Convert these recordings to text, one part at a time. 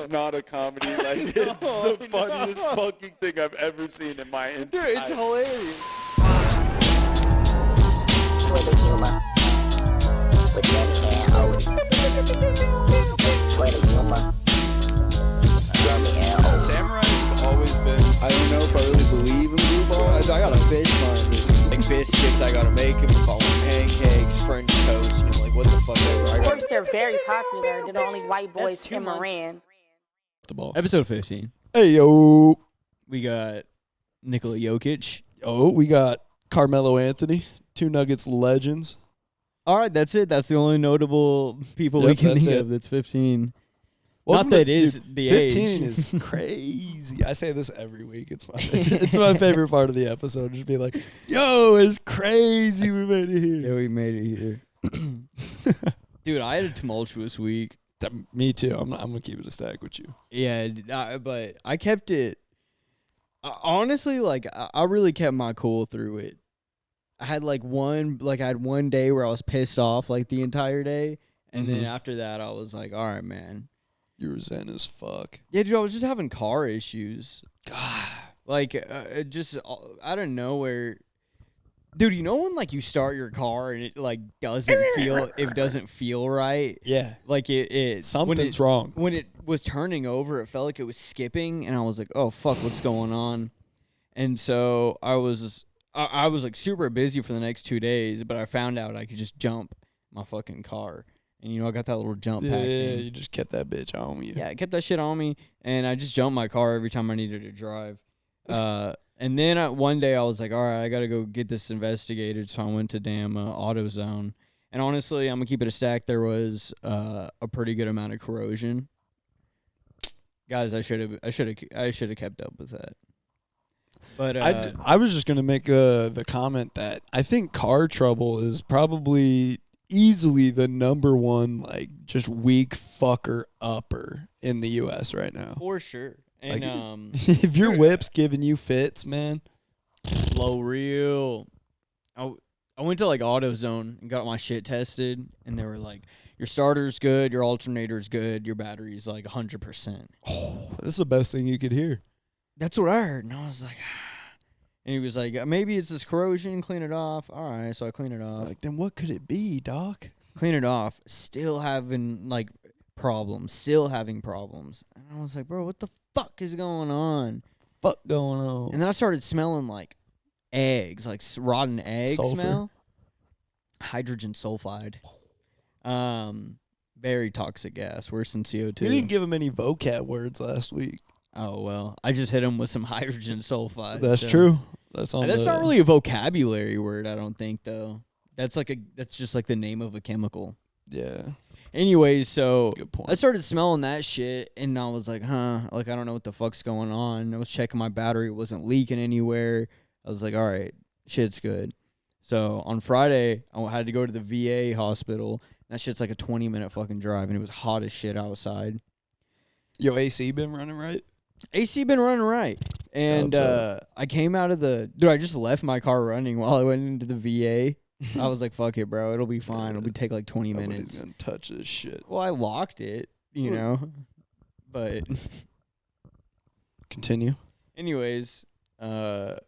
is not a comedy. Like, it's the funniest fucking thing I've ever seen in my entire Dude, it's hilarious. Twitter humor with Danny and Odie. Twitter humor. Danny and Odie. Samurai have always been. I don't know if I really believe in blue balls. I got a bitch like biscuits. I gotta make them. Call them pancakes, French toast. And like, what the fuck ever. Of course, they're very popular. They're the only white boys in Moran. The ball. Episode 15. Hey, yo. We got Nikola Jokic. Oh, we got Carmelo Anthony, 2 Nuggets legends. All right, that's it. That's the only notable people we can think of that's 15. Welcome Not that to, it is dude, the 15 age. is crazy. I say this every week. It's my favorite part of the episode. Just be like, yo, it's crazy. We made it here. Yeah, we made it here. Dude, I had a tumultuous week. Me too. I'm going to keep it a stack with you. Yeah, but I kept it. Honestly, like, I really kept my cool through it. I had one day where I was pissed off like the entire day. And then after that, I was like, all right, man. You were zen as fuck. Yeah, dude, I was just having car issues. God. Like, just out of nowhere. Dude, you know when, like, you start your car and it, like, doesn't feel right? Yeah. Like, it something's wrong. When it was turning over, it felt like it was skipping, and I was like, oh, fuck, what's going on? And so I was like, super busy for the next 2 days, but I found out I could just jump my fucking car. And, you know, I got that little jump pack thing. You just kept that bitch on you. Yeah, I kept that shit on me, and I just jumped my car every time I needed to drive. And then one day I was like, all right, I got to go get this investigated, so I went to damn AutoZone. And honestly, I'm going to keep it a stack. There was a pretty good amount of corrosion. Guys, I should have kept up with that. But I was just going to make the comment that I think car trouble is probably easily the number one, like, just weak fucker upper in the U.S. right now. For sure. And like, if your whip's giving you fits, man. Low real. I went to, like, AutoZone and got my shit tested, and they were like, your starter's good, your alternator's good, your battery's, like, 100%. Oh, this is the best thing you could hear. That's what I heard, and I was like... And he was like, maybe it's this corrosion, clean it off. All right, so I clean it off. Like, then what could it be, doc? Clean it off. Still having, like, problems. And I was like, bro, what the fuck is going on? And then I started smelling, like, eggs, like rotten egg smell. Hydrogen sulfide. Very toxic gas, worse than CO2. You didn't give him any vocab words last week. Oh, well, I just hit him with some hydrogen sulfide. That's true. That's not really a vocabulary word, I don't think, though. That's just like the name of a chemical. Yeah. Anyways, so good point. I started smelling that shit, and I was like, like, I don't know what the fuck's going on. I was checking my battery. It wasn't leaking anywhere. I was like, all right, shit's good. So on Friday, I had to go to the VA hospital. That shit's like a 20-minute fucking drive, and it was hot as shit outside. Yo, AC been running right? AC been running right. And I came out of dude, I just left my car running while I went into the VA. I was like, fuck it, bro. It'll be fine. It'll take like 20 minutes. Nobody's gonna touch this shit. Well, I locked it, you know. But continue. Anyways, yeah,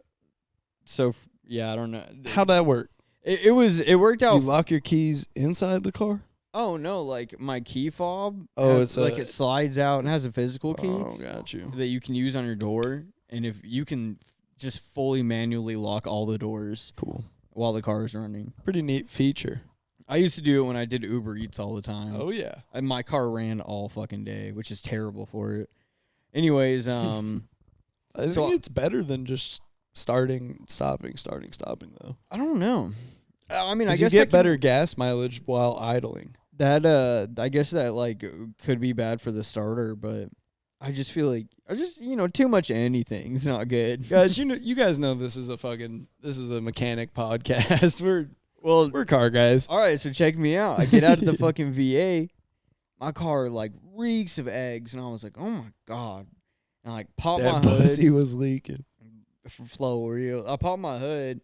I don't know. How'd that work? It worked out. You lock your keys inside the car? Oh no, like my key fob. It's like it slides out and has a physical key. Oh, got you. That you can use on your door, and if you can just fully manually lock all the doors. Cool. While the car is running. Pretty neat feature. I used to do it when I did Uber Eats all the time. Oh yeah. And my car ran all fucking day, which is terrible for it. Anyways, I think it's better than just stopping though. I don't know. I mean, I guess you get better gas mileage while idling. That I guess that like could be bad for the starter, but I just feel like too much of anything's not good. Guys, you guys know this is a mechanic podcast. We're car guys. All right, so check me out. I get out of the fucking VA, my car like reeks of eggs, and I was like, oh my god. And I like pop my hood. That pussy was leaking. Flow real. I pop my hood,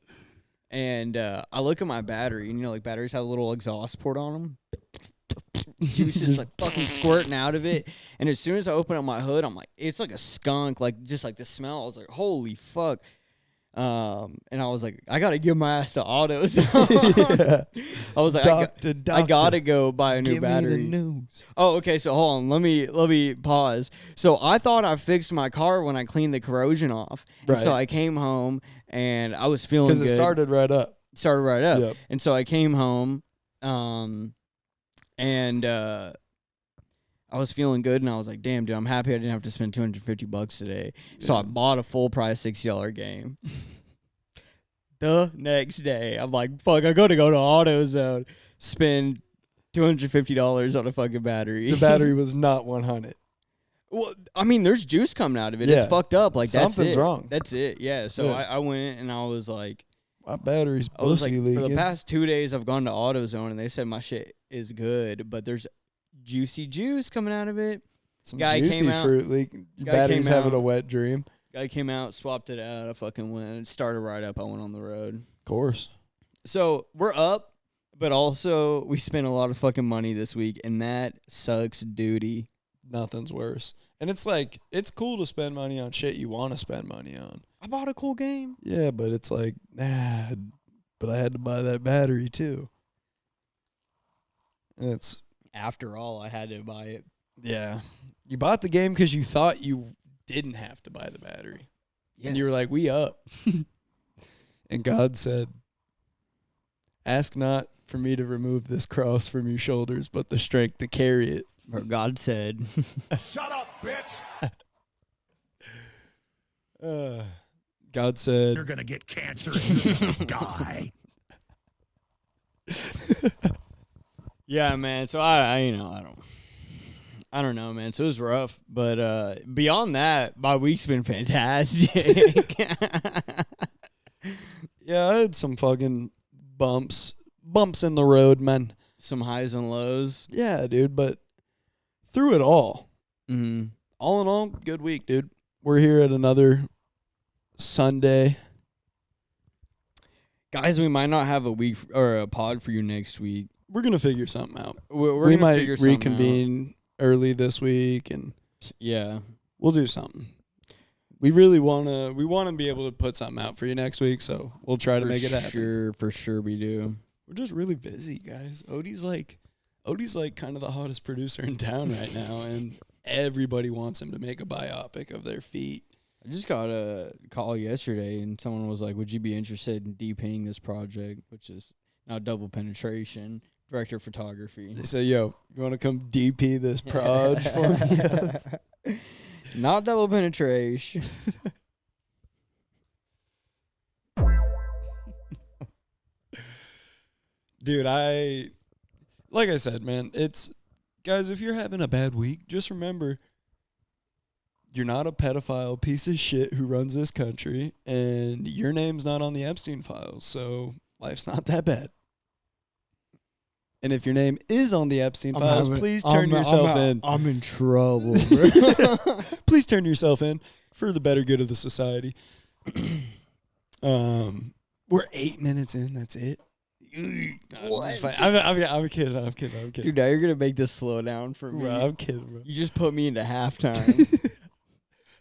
and I look at my battery, and like batteries have a little exhaust port on them. juice is like fucking squirting out of it. And as soon as I open up my hood, I'm like, it's like a skunk, like just like the smell. I was like, holy fuck. And I was like, I gotta give my ass to AutoZone. I was like, I gotta go buy a new give battery. me the news. Oh, okay. So hold on. Let me pause. So I thought I fixed my car when I cleaned the corrosion off. And so Right. I came home and I was feeling good. Because it started right up. Started right up. Yep. And so I came home, and I was feeling good, and I was like, damn, dude, I'm happy I didn't have to spend $250 today. So I bought a full price $60 game. The next day, I'm like, fuck, I gotta go to AutoZone, spend $250 on a fucking battery. The battery was not 100. Well, I mean, there's juice coming out of it. Yeah. It's fucked up. Like, that's Something's it. wrong. That's it. Yeah. So Yeah. I went and I was like, My battery's I was like, pussy for the leaking. past 2 days, I've gone to AutoZone and they said my shit is good, but there's juicy juice coming out of it. Some guy juicy came out- fruit leaking. Your guy battery's came having out. a wet dream. Guy came out, swapped it out. I fucking went. It started right up. I went on the road. Of course. So we're up, but also we spent a lot of fucking money this week, and that sucks duty. Nothing's worse. And it's like, it's cool to spend money on shit you want to spend money on. I bought a cool game. Yeah, but it's like, nah, but I had to buy that battery too. And it's, After all, I had to buy it. yeah. You bought the game because you thought you didn't have to buy the battery. And you were like, we up. And God said, ask not for me to remove this cross from your shoulders, but the strength to carry it. Or God said, Shut up, bitch. God said, You're going to get cancer and you're going to die. yeah, man. So I I don't know, man. So it was rough, but beyond that, my week's been fantastic. yeah, I had some fucking bumps in the road, man. Some highs and lows. Yeah, dude, but through it all, Mm-hmm. all in all, good week, dude. We're here at another Sunday. Guys, we might not have a week or a pod for you next week. We're gonna figure something out. We're We gonna might figure something out. reconvene early this week, and Yeah. we'll do something. We really wanna be able to put something out for you next week, so we'll try to make it happen. For sure we do. We're just really busy, guys. Odie's like kind of the hottest producer in town right now, and everybody wants him to make a biopic of their feet. I just got a call yesterday, and someone was like, would you be interested in DPing this project, which is now Double Penetration, director of photography. They say, yo, you want to come DP this proj for me? Not Double Penetration. Dude, like I said, man, it's, guys, if you're having a bad week, just remember, you're not a pedophile piece of shit who runs this country, and your name's not on the Epstein files, so life's not that bad. And if your name is on the Epstein files, please turn yourself in. I'm in trouble, bro. Please turn yourself in for the better good of the society. We're 8 minutes in. That's it. I'm kidding. Dude, now you're going to make this slow down for me. Bro, I'm kidding, bro. You just put me into halftime.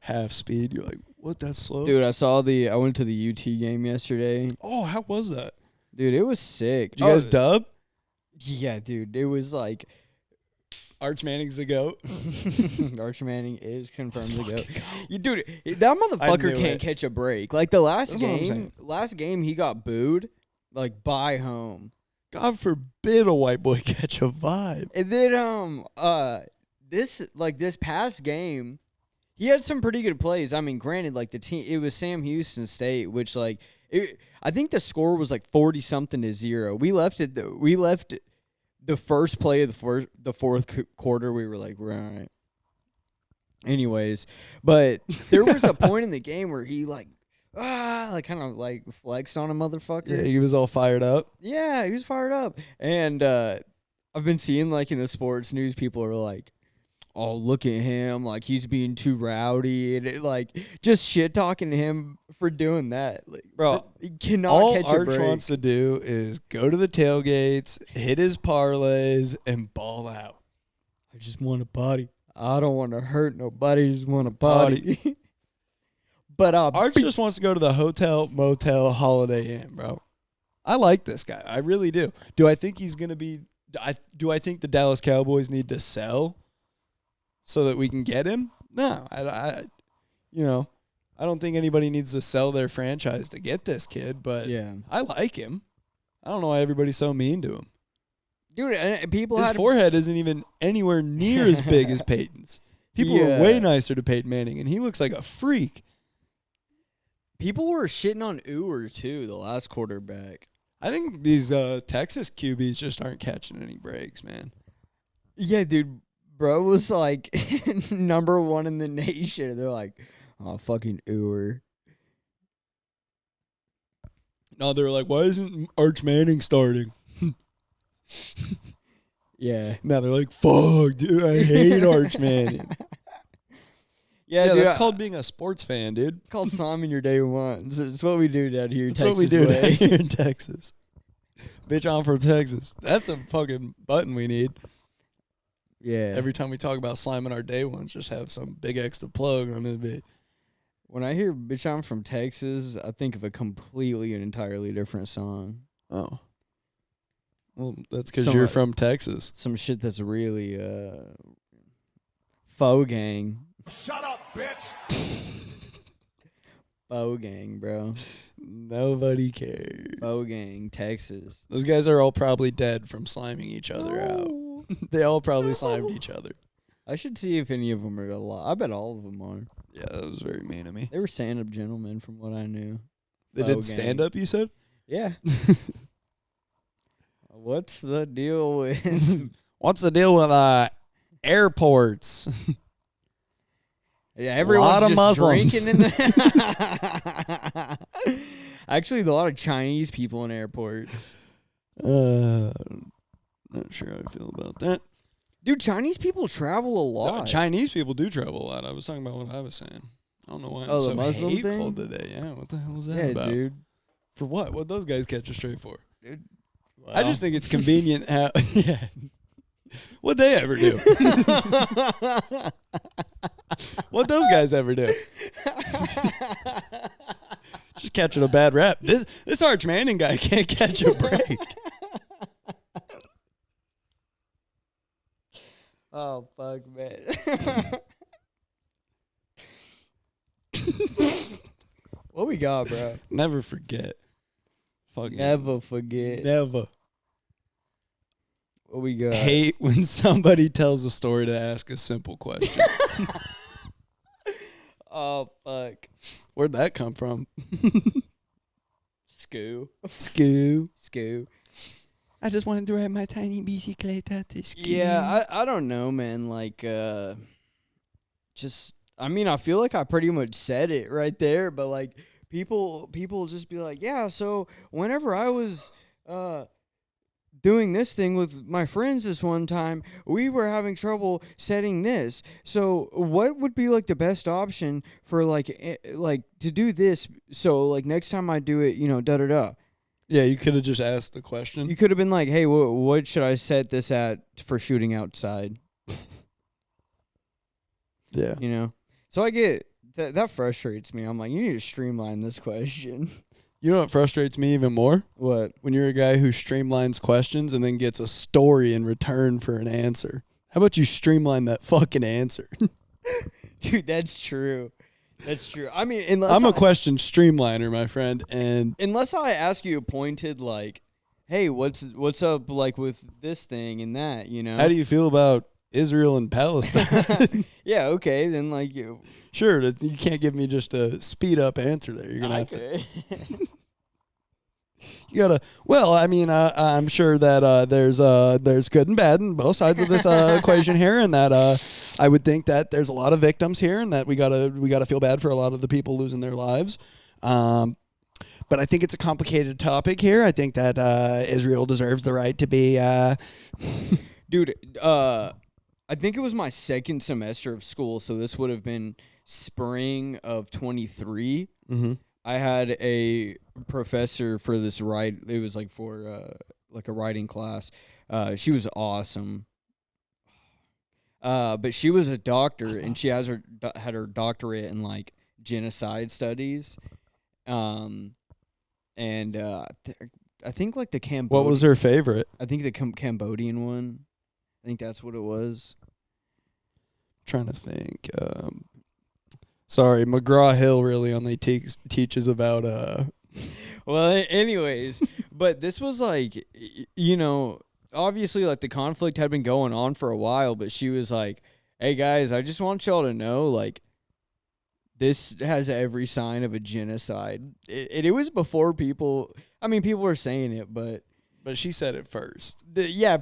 Half speed. You're like, what? That's slow. Dude, I went to the UT game yesterday. Oh, how was that? Dude, it was sick. Did you guys dub? Yeah, dude. It was like Arch Manning's the GOAT. Arch Manning is confirmed to go. Dude, that motherfucker knew can't it. catch a break. Like the That's what I'm saying. last game he got booed like by home. God forbid a white boy catch a vibe. And then this past game, he had some pretty good plays. I mean, granted, like the team, it was Sam Houston State, which I think the score was like 40-something-0. We left the first play of the fourth quarter. We were like, we're all right. Anyways, but there was a point in the game where he kind of flexed on a motherfucker. Yeah, he was all fired up. Yeah, he was fired up. And I've been seeing in the sports news, people are like, oh, look at him, like he's being too rowdy, and just shit talking to him for doing that. Bro, he cannot all catch a Arch break. wants to do is go to the tailgates, hit his parlays, and ball out. just want to party. I don't want to hurt nobody. I just want to party. But Arch just wants to go to the hotel, motel, Holiday Inn, bro. I like this guy. I really do. Do I think he's going to be... Do I think the Dallas Cowboys need to sell so that we can get him? No. I don't think anybody needs to sell their franchise to get this kid, but yeah. I like him. I don't know why everybody's so mean to him. Dude, people His had forehead isn't even anywhere near as big as Peyton's. People were way nicer to Peyton Manning, and he looks like a freak. People were shitting on Uwer, too, the last quarterback. I think these Texas QBs just aren't catching any breaks, man. Yeah, dude. Bro was like number 1 in the nation. They're like, oh, fucking Uwer. No, they were like, why isn't Arch Manning starting? Yeah. Now they're like, fuck, dude, I hate Arch Manning. Yeah, dude, that's called being a sports fan, dude. Called Simon your day one. It's what we do down here in That's Texas. what we do way. down here in Texas. Bitch, I'm from Texas. That's a fucking button we need. Yeah. Every time we talk about slamming our day ones, just have some big extra plug on it. When I hear "Bitch, I'm from Texas," I think of a completely and entirely different song. Oh. Well, that's because Some, you're from Texas. Some shit that's really faux gang. Shut up, bitch. Faux gang, bro. Nobody cares. Faux gang, Texas. Those guys are all probably dead from sliming each other out. They all probably slimed each other. I should see if any of them are alive. I bet all of them are. Yeah, that was very mean of me. They were stand-up gentlemen from what I knew. They did stand up, you said? Yeah. What's the deal with... What's the deal with airports? Yeah, everyone's lot of just Muslims. drinking in the... Actually, a lot of Chinese people in airports. Not sure how I feel about that. Dude, Chinese people travel a lot. No, Chinese people do travel a lot. I was talking about what I was saying. I don't know why I'm Oh, the so Muslim hateful thing? today. Yeah, what the hell is that Yeah, about? dude. For what? What those guys catch a straight for? Dude, I just think it's convenient how... Yeah. What'd they ever do? What'd those guys ever do? Just catching a bad rap. This Arch Manning guy can't catch a break. Oh, fuck, man. What we got, bro? Never forget. Fucking Never forget. never. What we got? Hate when somebody tells a story to ask a simple question. Oh, fuck. Where'd that come from? Scoo. Scoo. I just wanted to ride my tiny bicicleta to ski. Yeah, I don't know, man. Like, just, I mean, I feel like I pretty much said it right there, but like, people just be like, yeah, so whenever I was, doing this thing with my friends this one time, we were having trouble setting this. So what would be like the best option for like to do this? So like next time I do it, da da da. Yeah, you could have just asked the question. You could have been like, hey, what should I set this at for shooting outside? Yeah. So I get that frustrates me. I'm like, you need to streamline this question. You know what frustrates me even more? What? When you're a guy who streamlines questions and then gets a story in return for an answer. How about you streamline that fucking answer? Dude, that's true. That's true. I mean, unless I'm a question streamliner, my friend, and unless I ask you a pointed like, hey, what's up like with this thing and that, how do you feel about Israel and Palestine? Yeah, okay, then like Sure, you can't give me just a speed up answer there. You're gonna have to. You gotta. Well, I mean, I'm sure that there's good and bad in both sides of this equation here, and that I would think that there's a lot of victims here, and that we gotta feel bad for a lot of the people losing their lives. But I think it's a complicated topic here. I think that Israel deserves the right to be. Dude, I think it was my second semester of school, so this would have been spring of 23. Mm-hmm. I had a professor for this it was like for like a writing class. She was awesome. But she was a doctor, and she had her doctorate in like genocide studies. And I think like the Cambodian. What was her favorite? I think the Cambodian one. I think that's what it was. Trying to think. Sorry, McGraw-Hill really only teaches about Well, anyways, but this was like, obviously like the conflict had been going on for a while, but she was like, "Hey guys, I just want y'all to know, like, this has every sign of a genocide." It was before people. I mean, people were saying it, but she said it first.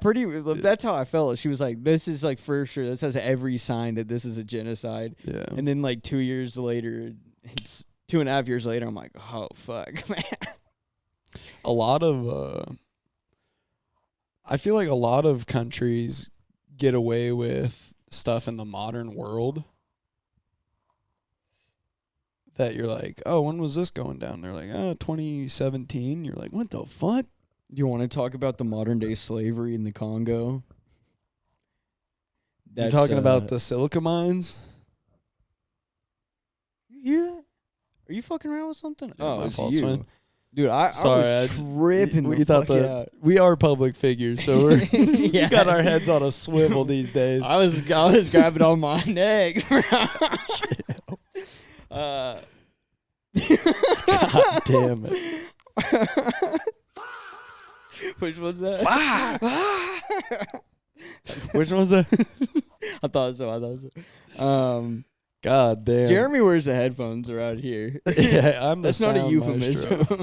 pretty. That's how I felt. She was like, "This is like for sure. This has every sign that this is a genocide." Yeah. And then like 2 years later, it's 2.5 years later. I'm like, "Oh fuck, man." A lot of I feel like a lot of countries get away with stuff in the modern world that you're like, "Oh, when was this going down?" They're like, "Oh, 2017." You're like, "What the fuck?" You want to talk about the modern day slavery in the Congo? You're talking about the silica mines? You hear that? Are you fucking around with something? Yeah, Oh, my it's fault, you. man. Dude, I was tripping We the thought fuck out. we are public figures, so we Yeah. got our heads on a swivel these days. I was grabbing on my neck. God damn it. Which one's that? Which one's that? I thought so. God damn. Jeremy wears the headphones around here. Yeah, I'm the That's not a sound euphemism. maestro.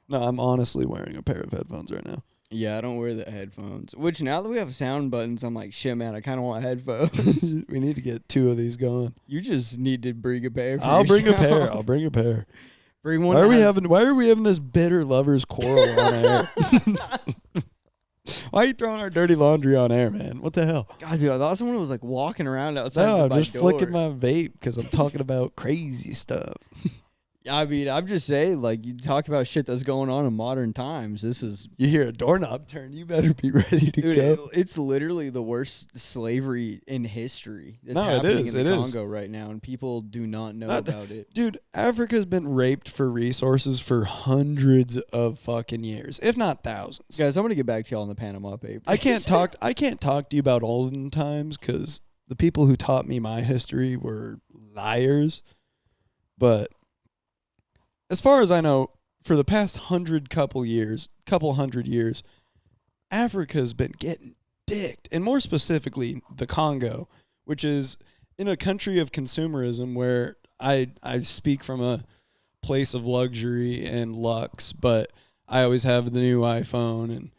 No, I'm honestly wearing a pair of headphones right now. Yeah, I don't wear the headphones. Which now that we have sound buttons, I'm like, shit, man, I kind of want headphones. We need to get 2 of these going. You just need to bring a pair. For I'll bring a pair. yourself. I'll bring a pair. Bring one. Why are we having this bitter lovers quarrel on air? Why are you throwing our dirty laundry on air, man? What the hell? God, dude, I thought someone was like walking around outside. No, I'm my just door. flicking my vape because I'm talking about crazy stuff. I mean, I'm just saying, like, you talk about shit that's going on in modern times. This is, You hear a doorknob turn, you better be ready to dude, go. it's literally the worst slavery in history that's No, it happening is, in the it is. Congo right now, and people do not know Not- about it. Dude, Africa's been raped for resources for hundreds of fucking years, if not thousands. Guys, I'm gonna get back to y'all on the Panama Papers. I can't talk to you about olden times because the people who taught me my history were liars. But as far as I know, for the past couple hundred years, Africa's been getting dicked. And more specifically, the Congo, which is in a country of consumerism where I speak from a place of luxury and lux, but I always have the new iPhone and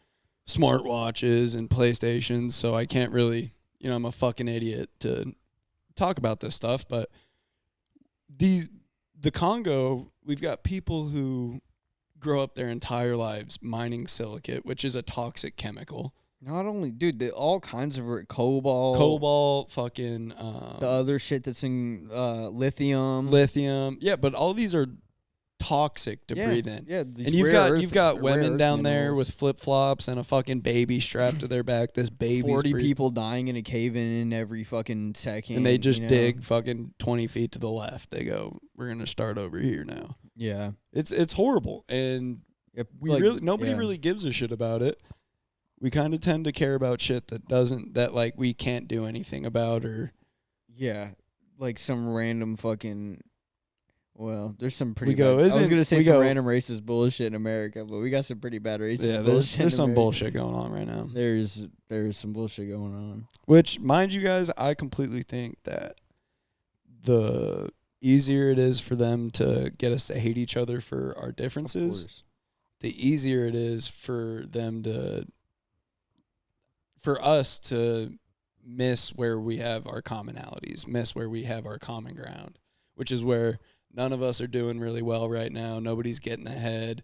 smartwatches and PlayStations, so I can't really, I'm a fucking idiot to talk about this stuff, but the Congo, we've got people who grow up their entire lives mining silicate, which is a toxic chemical. Not only, dude, all kinds of cobalt, fucking the other shit that's in lithium. Yeah, but all these are toxic to Yeah, breathe in. yeah, these and you've rare got earth women down there minerals. with flip flops and a fucking baby strapped to their back. This baby's 40 breathing. people dying in a cave in every fucking second. And they just you know? dig fucking 20 feet to the left. They go, we're gonna start over here now. Yeah. It's horrible, and nobody really gives a shit about it. We kind of tend to care about shit that we can't do anything about, or Yeah. Like some random fucking. Well, there's some pretty. We go, bad, I was isn't- gonna say we some go- random racist bullshit in America, but we got some pretty bad racist yeah, bullshit. there's in some America. bullshit going on right now. There's some bullshit going on. Which, mind you guys, I completely think that the easier it is for them to get us to hate each other for our Of differences, course. the easier it is for us to miss where we have our commonalities, miss where we have our common ground, which is where none of us are doing really well right now. Nobody's getting ahead.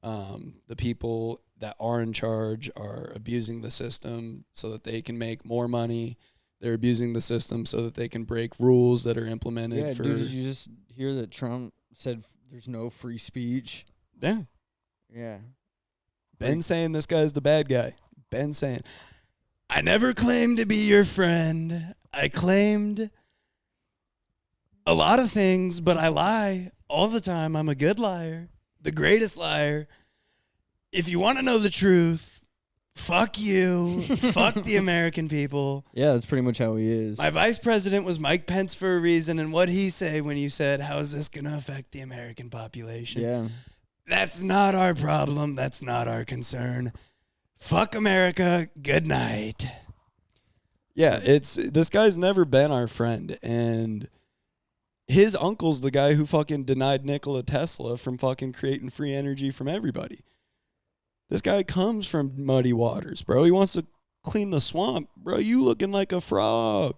The people that are in charge are abusing the system so that they can make more money. They're abusing the system so that they can break rules that are implemented Yeah, for. dude, did you just hear that Trump said there's no free speech? Yeah. Yeah. Ben saying this guy's the bad guy. Ben saying. I never claimed to be your friend. I claimed a lot of things, but I lie all the time. I'm a good liar, the greatest liar. If you want to know the truth, fuck you. Fuck the American people. Yeah, that's pretty much how he is. My vice president was Mike Pence for a reason, and what'd he say when you said, how is this going to affect the American population? Yeah. That's not our problem. That's not our concern. Fuck America. Good night. Yeah, this guy's never been our friend, and his uncle's the guy who fucking denied Nikola Tesla from fucking creating free energy from everybody. This guy comes from muddy waters, bro. He wants to clean the swamp. Bro, you looking like a frog.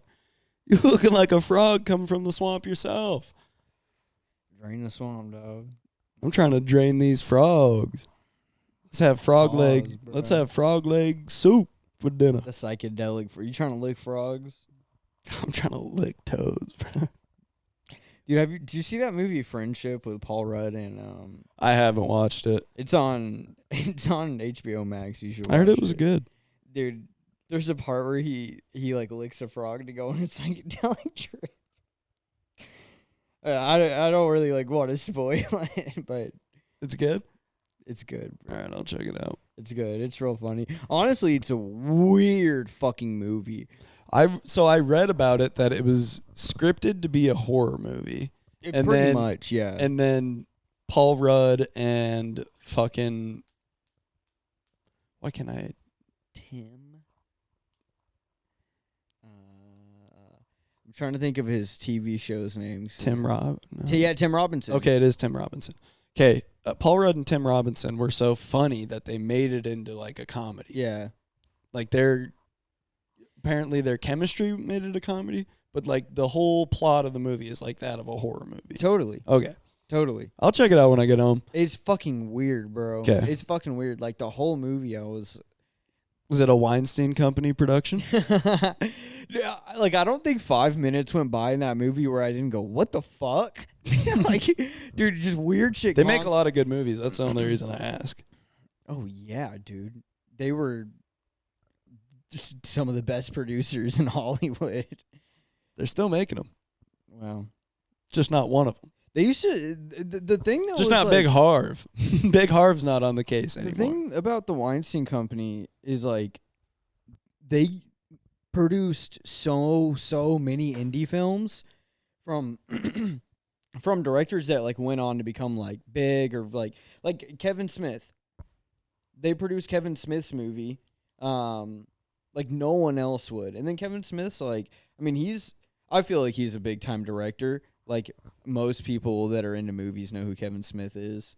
You looking like a frog coming from the swamp yourself. Drain the swamp, dog. I'm trying to drain these frogs. Let's have frog Pause, leg. bro. Let's have frog leg soup for dinner. The psychedelic. You trying to lick frogs? I'm trying to lick toes, bro. Dude, did you see that movie Friendship with Paul Rudd and I haven't watched it. it's on HBO Max. You should. I heard it watch was good. Dude, there's a part where he like licks a frog to go on a psychedelic trip. I don't really like want to spoil it, but It's good? it's good. All right, I'll check it out. It's good. It's real funny. Honestly, it's a weird fucking movie. I read about it that it was scripted to be a horror movie. And pretty then- much, yeah. And then Paul Rudd and fucking why can't I Tim. I'm trying to think of his TV show's names. Tim Robinson. Okay. Okay, it is Tim Robinson. Okay, Paul Rudd and Tim Robinson were so funny that they made it into like a comedy. Yeah. Like apparently their chemistry made it a comedy, but like the whole plot of the movie is like that of a horror movie. Totally. Okay. Totally. I'll check it out when I get home. It's fucking weird, bro. 'Kay. It's fucking weird. Like the whole movie, I was. Was it a Weinstein Company production? Yeah, like I don't think 5 minutes went by in that movie where I didn't go, "What the fuck?" Like, dude, just weird shit. They make a lot of good movies. That's the only reason I ask. Oh yeah, dude. They were just some of the best producers in Hollywood. They're still making them. Wow. Just not one of them. They used to the thing that Just was not like, Big Harv. Big Harv's not on the case The anymore. thing about the Weinstein Company is like they produced so many indie films from from directors that like went on to become like big or like Kevin Smith. They produced Kevin Smith's movie like no one else would. And then Kevin Smith's like, I mean, I feel like he's a big time director. Like most people that are into movies know who Kevin Smith is.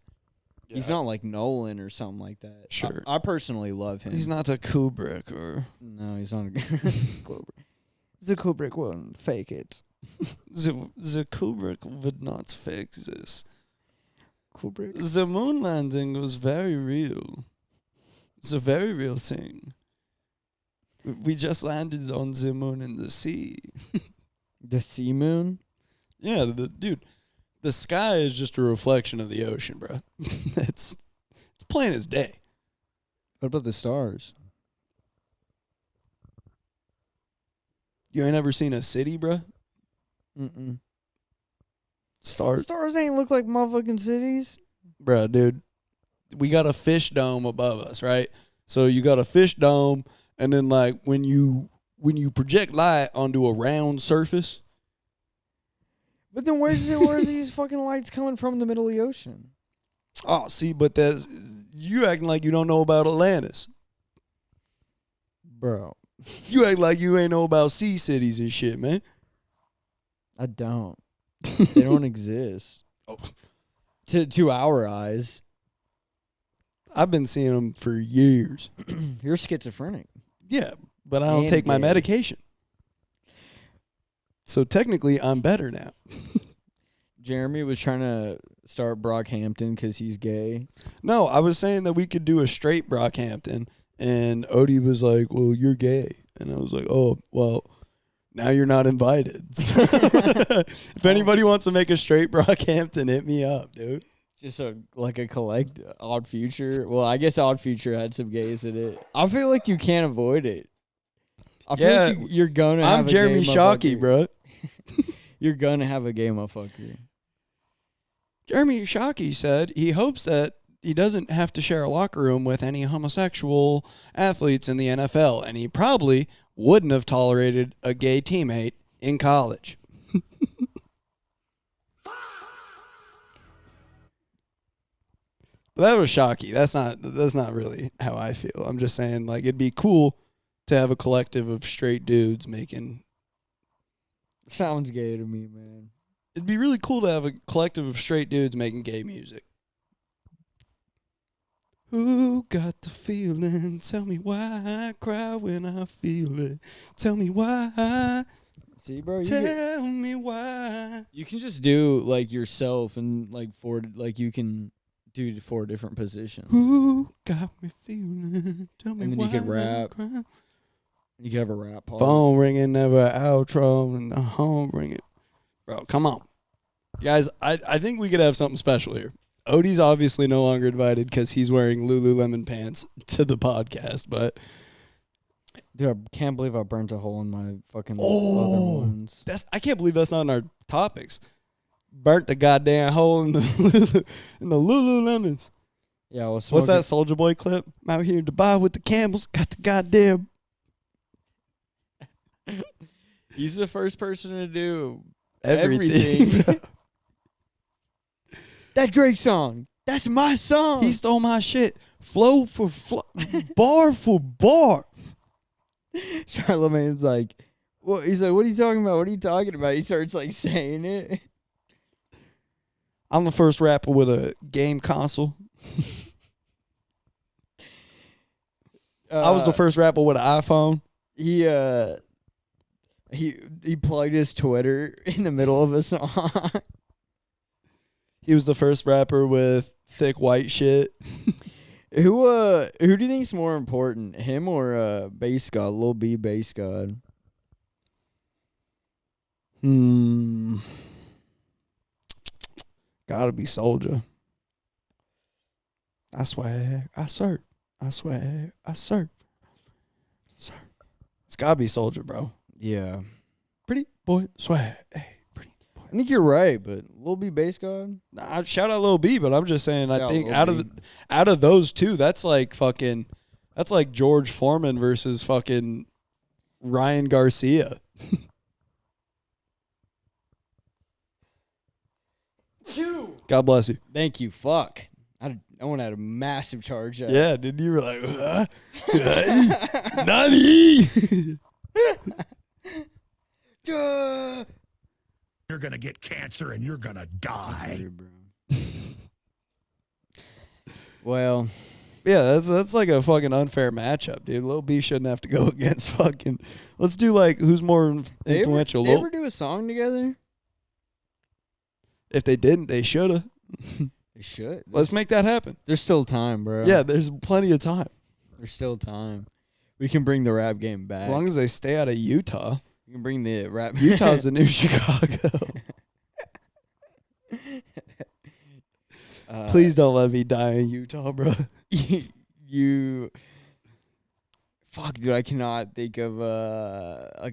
Yeah. He's not like Nolan or something like that. Sure. I personally love him. He's not a Kubrick or No, he's not. The Kubrick won't fake it. the Kubrick would not fake this. Kubrick. The moon landing was very real. It's a very real thing. We just landed on the moon in the sea. The Sea Moon. Yeah, dude, the sky is just a reflection of the ocean, bro. it's plain as day. What about the stars? You ain't ever seen a city, bro? Mm-mm. Start, Stars ain't look like motherfucking cities. bro, dude. We got a fish dome above us, right? So you got a fish dome, and then like when you project light onto a round surface. But then where's these fucking lights coming from in the middle of the ocean? Oh, see, but you acting like you don't know about Atlantis. Bro, You act like you ain't know about sea cities and shit, man. I don't. They don't exist. Oh. To our eyes. I've been seeing them for years. You're schizophrenic. Yeah, but I don't And take my gay. medication. So technically, I'm better now. Jeremy was trying to start Brockhampton because he's gay. No, I was saying that we could do a straight Brockhampton, and Odie was like, well, you're gay. And I was like, oh, well, now you're not invited. So if anybody wants to make a straight Brockhampton, hit me up, dude. Just a collect Odd Future. Well, I guess Odd Future had some gays in it. I feel like you can't avoid it. I feel Yeah, like you're gonna have I'm a Jeremy gay Shockey, motherfucker. bro. You're gonna have a gay motherfucker. Jeremy Shockey said he hopes that he doesn't have to share a locker room with any homosexual athletes in the NFL, and he probably wouldn't have tolerated a gay teammate in college. That was Shockey. That's not really how I feel. I'm just saying, like, it'd be cool to have a collective of straight dudes making. Sounds gay to me, man. It'd be really cool to have a collective of straight dudes making gay music. Who got the feeling? Tell me why I cry when I feel it. Tell me why. See, bro, Tell me why. you can just do like yourself and like you can do 4 different positions. Who got me feeling? Tell me And then why. you could I rap. cry. You can have a rap part. Phone ringing, never outro, and the home ringing. Bro, come on. Guys, I think we could have something special here. Odie's obviously no longer invited because he's wearing Lululemon pants to the podcast, but Dude, I can't believe I burnt a hole in my fucking Oh. other ones. I can't believe that's not in our topics. Burnt the goddamn hole in the in the Lululemons. Yeah, I was What's that smoking- Soulja Boy clip? I'm out here in Dubai with the camels, got the goddamn. He's the first person to do Everything. everything. That Drake song. That's my song. He stole my shit. Flow for flow, bar for bar. Charlemagne's like, well, he's like, what are you talking about? What are you talking about? He starts like saying it. I'm the first rapper with a game console. I was the first rapper with an iPhone. He plugged his Twitter in the middle of a song. He was the first rapper with thick white shit. Who do you think's more important, him or Bass God, Lil B Bass God? Gotta be Soulja. I swear, I surf. I swear, I surf. Surf. It's gotta be Soulja, bro. Yeah, Pretty boy, swear. Hey, pretty boy. I think you're right, but Lil B Bass God. Nah, shout out Lil B, but I'm just saying. I Shout think out Lil out of those two, that's like George Foreman versus fucking Ryan Garcia. God bless you. Thank you. Fuck. I went at a massive charge. Yeah, did you were like, Nani? You're gonna get cancer and you're gonna die. Sorry, bro. Well, Yeah, that's like a fucking unfair matchup, dude. Lil B shouldn't have to go against fucking. Let's do like who's more influential. They ever do a song together? If they didn't, they shoulda. They should. Let's make that happen. There's still time, bro. Yeah, there's plenty of time. There's still time. We can bring the rap game back. As long as they stay out of Utah. we can bring the rap. Utah's the new Chicago. Please don't let me die in Utah, bro. you. Fuck, dude. I cannot think of a.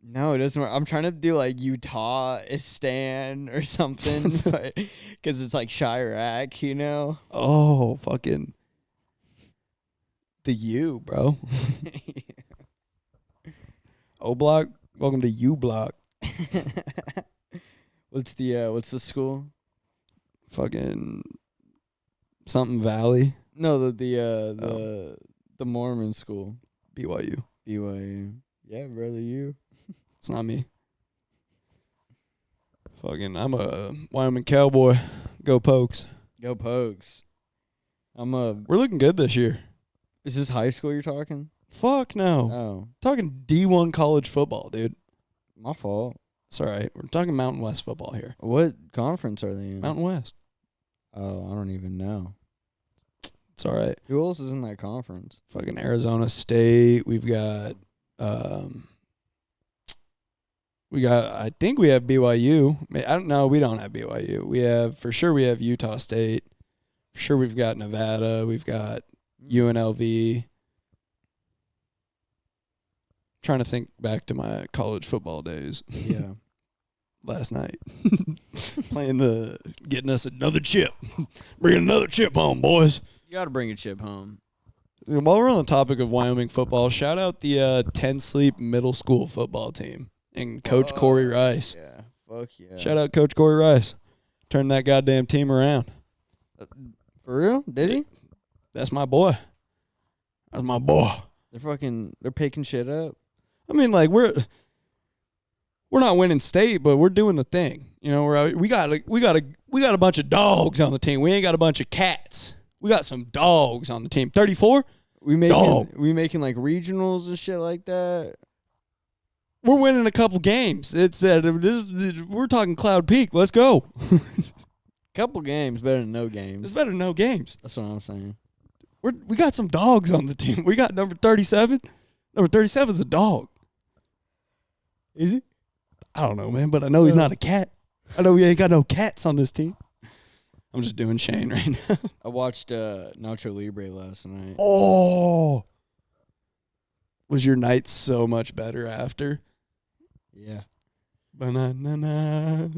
No, it doesn't work. I'm trying to do like Utah is Stan or something, because it's like Chirac, you know. Oh, fucking the U, bro. O Block, welcome to U Block. What's the school? Fucking something Valley, No, the Mormon school. BYU. BYU. Yeah, brother, you. It's not me. Fucking, I'm a Wyoming Cowboy. Go Pokes. Go Pokes. We're looking good this year. Is this high school you're talking? Fuck no. Oh, Talking D1 college football, dude. my fault. It's all right. We're talking Mountain West football here. What conference are they in? Mountain West. Oh, I don't even know. It's all right. Who else is in that conference? Fucking Arizona State. We've got I think we have BYU. I don't know. We don't have BYU. We have Utah State. For sure we've got Nevada. We've got UNLV. Trying to think back to my college football days. Yeah. Last night. Getting us another chip. Bringing another chip home, boys. You got to bring a chip home. While we're on the topic of Wyoming football, shout out the 10 Sleep middle school football team and Coach Corey Rice. Yeah. Fuck yeah. Shout out Coach Corey Rice. Turned that goddamn team around. For real? Did he? That's my boy. That's my boy. They're picking shit up. I mean, like, we're not winning state, but we're doing the thing. You know, we got a bunch of dogs on the team. We ain't got a bunch of cats. We got some dogs on the team. 34? We making like regionals and shit like that. We're winning a couple games. We're talking Cloud Peak. Let's go. Couple games better than no games. It's better than no games. That's what I'm saying. We got some dogs on the team. We got number 37. Number 37 is a dog. Is he? I don't know, man, but I know he's not a cat. I know we ain't got no cats on this team. I'm just doing Shane right now. I watched Nacho Libre last night. Oh. Was your night so much better after? Yeah. Ba-na-na-na.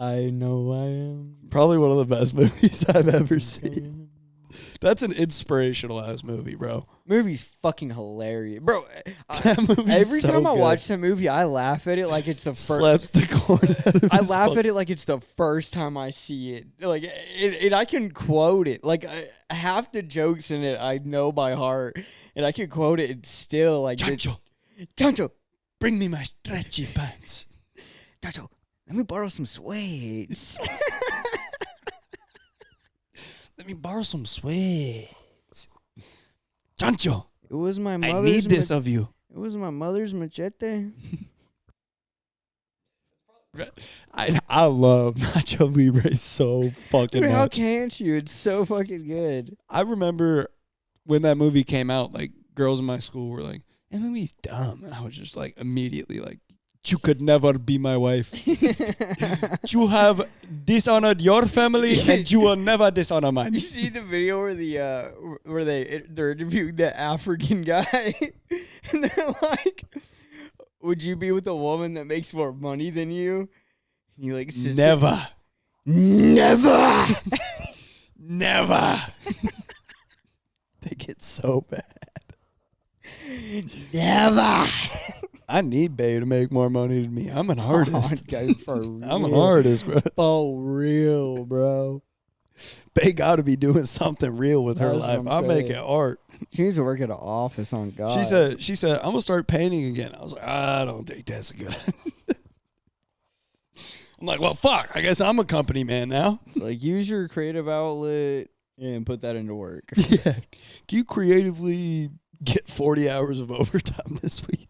I know I am. Probably one of the best movies I've ever seen. That's an inspirational ass movie, bro. Movie's fucking hilarious, bro. That movie's Every so time I good. watch that movie, I laugh at it like it's the first. Slaps the corn out of I his laugh fuck- at it like it's the first time I see it. Like, and I can quote it. Like, half the jokes in it I know by heart, and I can quote it and still like. Chancho, bring me my stretchy pants. Chancho, let me borrow some sweats. Let me borrow some sweats. Chancho, It was my I mother's. need this of you. It was my mother's machete. I love Nacho Libre so fucking Dude, how much. can't you? It's so fucking good. I remember when that movie came out, like, girls in my school were like, that movie's dumb. And I was just like, immediately like, you could never be my wife. You have dishonored your family and you will never dishonor mine. You see the video where they're interviewing the African guy, and they're like, "Would you be with a woman that makes more money than you?" And he like sits Never. never. Never. They get so bad. Never. I need Bae to make more money than me. I'm an artist. Guys, for real. I'm an artist, bro. For real, bro. Bae got to be doing something real with her That's what life. I'm I'm saying. making art. She needs to work at an office on God. She said, I'm gonna start painting again. I was like, I don't think that's a good idea. I'm like, well, fuck. I guess I'm a company man now. It's like, use your creative outlet and put that into work. Yeah. Can you creatively get 40 hours of overtime this week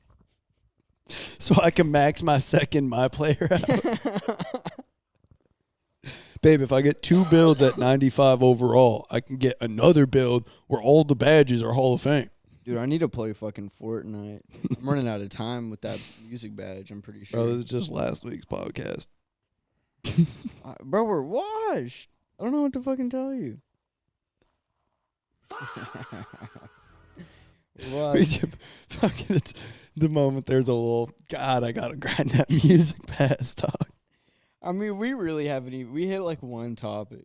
so I can max my second my player out? Babe, if I get 2 builds at 95 overall, I can get another build where all the badges are Hall of Fame. Dude, I need to play fucking Fortnite. I'm running out of time with that music badge, I'm pretty sure. Bro, this is just last week's podcast. Bro, we're washed. I don't know what to fucking tell you. Fucking, it's the moment there's a little, God, I gotta grind that music past, dog. I mean, we really haven't even, we hit like one topic.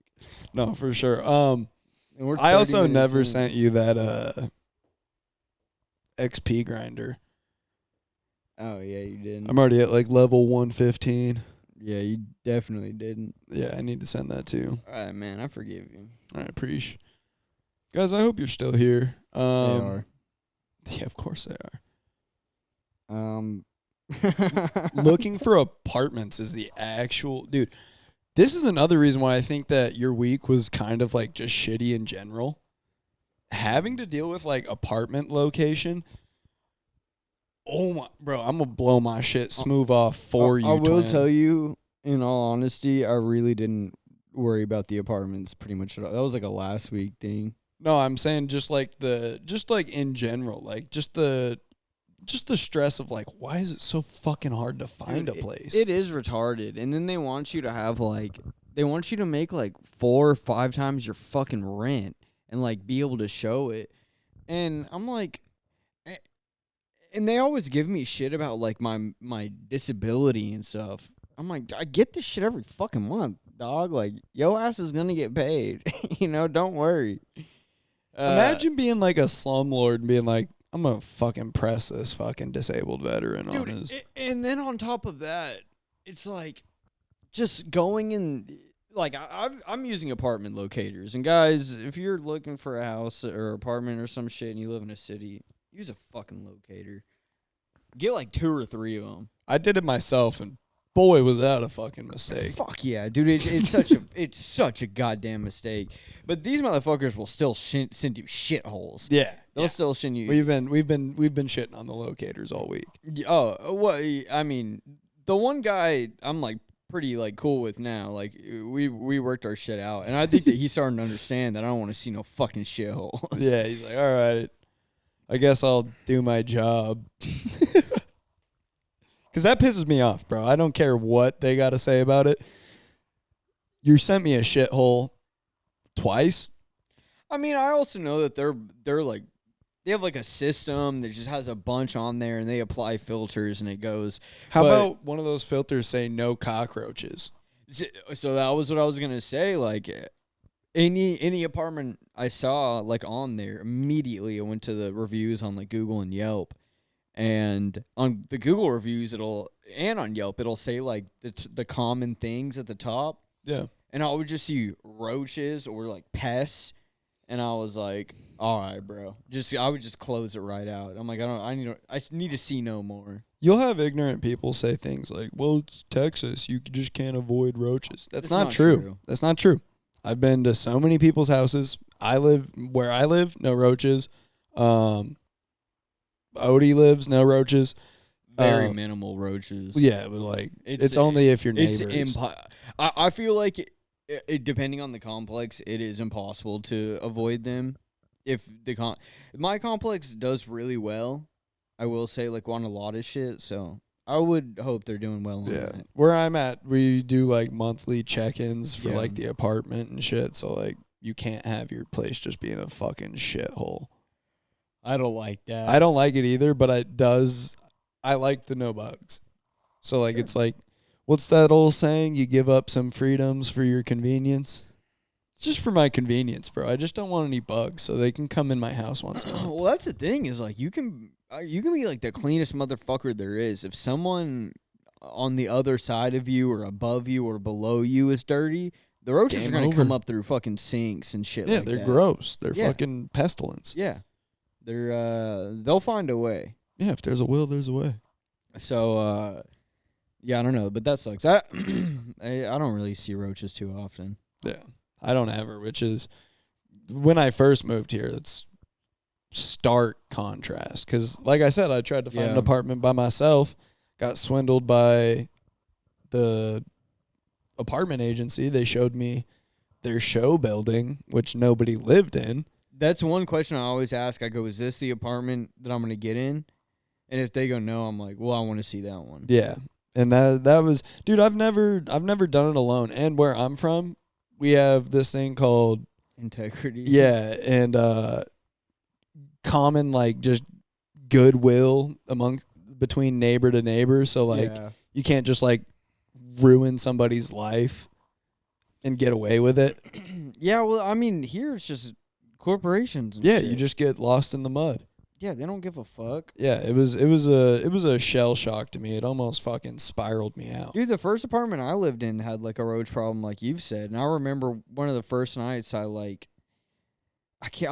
No, for sure. And we're I 30 also minutes never in. sent you that XP grinder. Oh, yeah, you didn't. I'm already at like level 115. Yeah, you definitely didn't. Yeah, I need to send that too. All right, man, I forgive you. All right, preach. Guys, I hope you're still here. They are. Yeah, of course they are. Look. Looking for apartments is the actual... Dude, this is another reason why I think that your week was kind of like just shitty in general. Having to deal with like apartment location... Oh my... Bro, I'm going to blow my shit smooth off for you, I will twin. tell you, in all honesty, I really didn't worry about the apartments pretty much at all. That was like a last week thing. No, I'm saying just like in general, like just the stress of like, why is it so fucking hard to find Dude, a place? It is retarded. And then they want you to have like, they want you to make like 4 or 5 times your fucking rent and like be able to show it. And I'm like, and they always give me shit about like my disability and stuff. I'm like, I get this shit every fucking month, dog. Like, yo ass is gonna get paid. Don't worry. Imagine being like a slumlord and being like, I'm gonna fucking press this fucking disabled veteran on his. And then on top of that, it's like just going in. Like I'm using apartment locators, and guys, if you're looking for a house or apartment or some shit, and you live in a city, use a fucking locator. Get like 2 or 3 of them. I did it myself, and boy, was that a fucking mistake. Fuck yeah, dude! It's such a goddamn mistake. But these motherfuckers will still send you shitholes. Yeah, They'll still send you. We've been shitting on the locators all week. Oh, well, I mean, the one guy I'm like pretty like cool with now. Like we worked our shit out, and I think that he's starting to understand that I don't want to see no fucking shitholes. Yeah, he's like, all right, I guess I'll do my job. Because that pisses me off, bro. I don't care what they got to say about it. You sent me a shithole twice. I mean, I also know that they're like, they have like a system that just has a bunch on there, and they apply filters, and it goes. How about one of those filters say no cockroaches? So that was what I was gonna say. Like, any apartment I saw like on there, immediately I went to the reviews on like Google and Yelp. And on the Google reviews, and on Yelp, it'll say like the common things at the top. Yeah. And I would just see roaches or like pests, and I was like, "All right, bro." I would just close it right out. I'm like, I need to see no more. You'll have ignorant people say things like, "Well, it's Texas. You just can't avoid roaches." That's not true. That's not true. I've been to so many people's houses. Where I live, no roaches. Odie lives, no roaches. Very minimal roaches. Yeah, but like it's only if you're neighbors. I feel like it, depending on the complex, it is impossible to avoid them. If my complex does really well, I will say, like, on a lot of shit. So I would hope they're doing well on that. Where I'm at, we do like monthly check-ins for like the apartment and shit. So like you can't have your place just being a fucking shithole. I don't like that. I don't like it either, but I like the no bugs. So like it's like, what's that old saying? You give up some freedoms for your convenience. It's just for my convenience, bro. I just don't want any bugs, so they can come in my house once a month. Well, that's the thing is like you can be like the cleanest motherfucker there is. If someone on the other side of you or above you or below you is dirty, the roaches are gonna come up through fucking sinks and shit. Yeah, like they're that. gross. They're fucking pestilence. Yeah. They'll find a way. Yeah, if there's a will, there's a way. So, yeah, I don't know, but that sucks. I don't really see roaches too often. Yeah, I don't ever, which is, when I first moved here, it's stark contrast. Because, like I said, I tried to find an apartment by myself, got swindled by the apartment agency. They showed me their show building, which nobody lived in. That's one question I always ask. I go, is this the apartment that I'm going to get in? And if they go no, I'm like, well, I want to see that one. Yeah. And that was, dude, I've never done it alone. And where I'm from, we have this thing called integrity. Yeah, and common like just goodwill between neighbor to neighbor. So like you can't just like ruin somebody's life and get away with it. Yeah, well, I mean, here it's just corporations and yeah, shit. you just get lost in the mud. Yeah, they don't give a fuck. Yeah, it was a shell shock to me. It almost fucking spiraled me out. Dude, the first apartment I lived in had like a roach problem, like you've said. And I remember one of the first nights I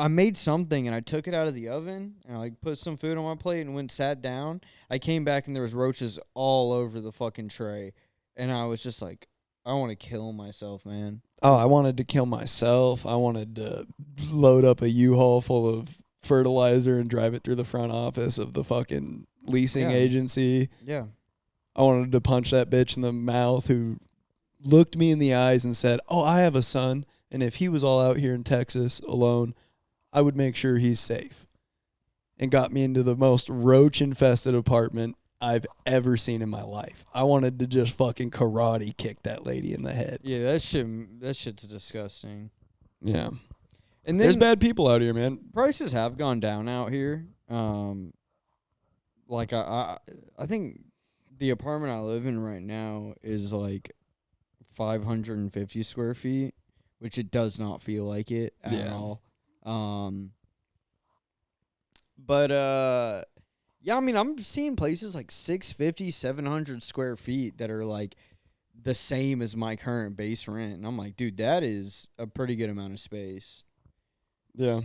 made something and I took it out of the oven and I like put some food on my plate and went sat down. I came back and there was roaches all over the fucking tray, and I was just like, I want to kill myself, man. Oh, I wanted to kill myself. I wanted to load up a U-Haul full of fertilizer and drive it through the front office of the fucking leasing agency. Yeah. I wanted to punch that bitch in the mouth who looked me in the eyes and said, "Oh, I have a son, and if he was all out here in Texas alone, I would make sure he's safe." And got me into the most roach-infested apartment I've ever seen in my life. I wanted to just fucking karate kick that lady in the head. Yeah, that shit's disgusting. Yeah. And then There's bad people out here, man. prices have gone down out here. Like I think the apartment I live in right now is like 550 square feet, which it does not feel like it at all. But yeah, I mean, I'm seeing places like 650, 700 square feet that are like the same as my current base rent, and I'm like, dude, that is a pretty good amount of space. Yeah.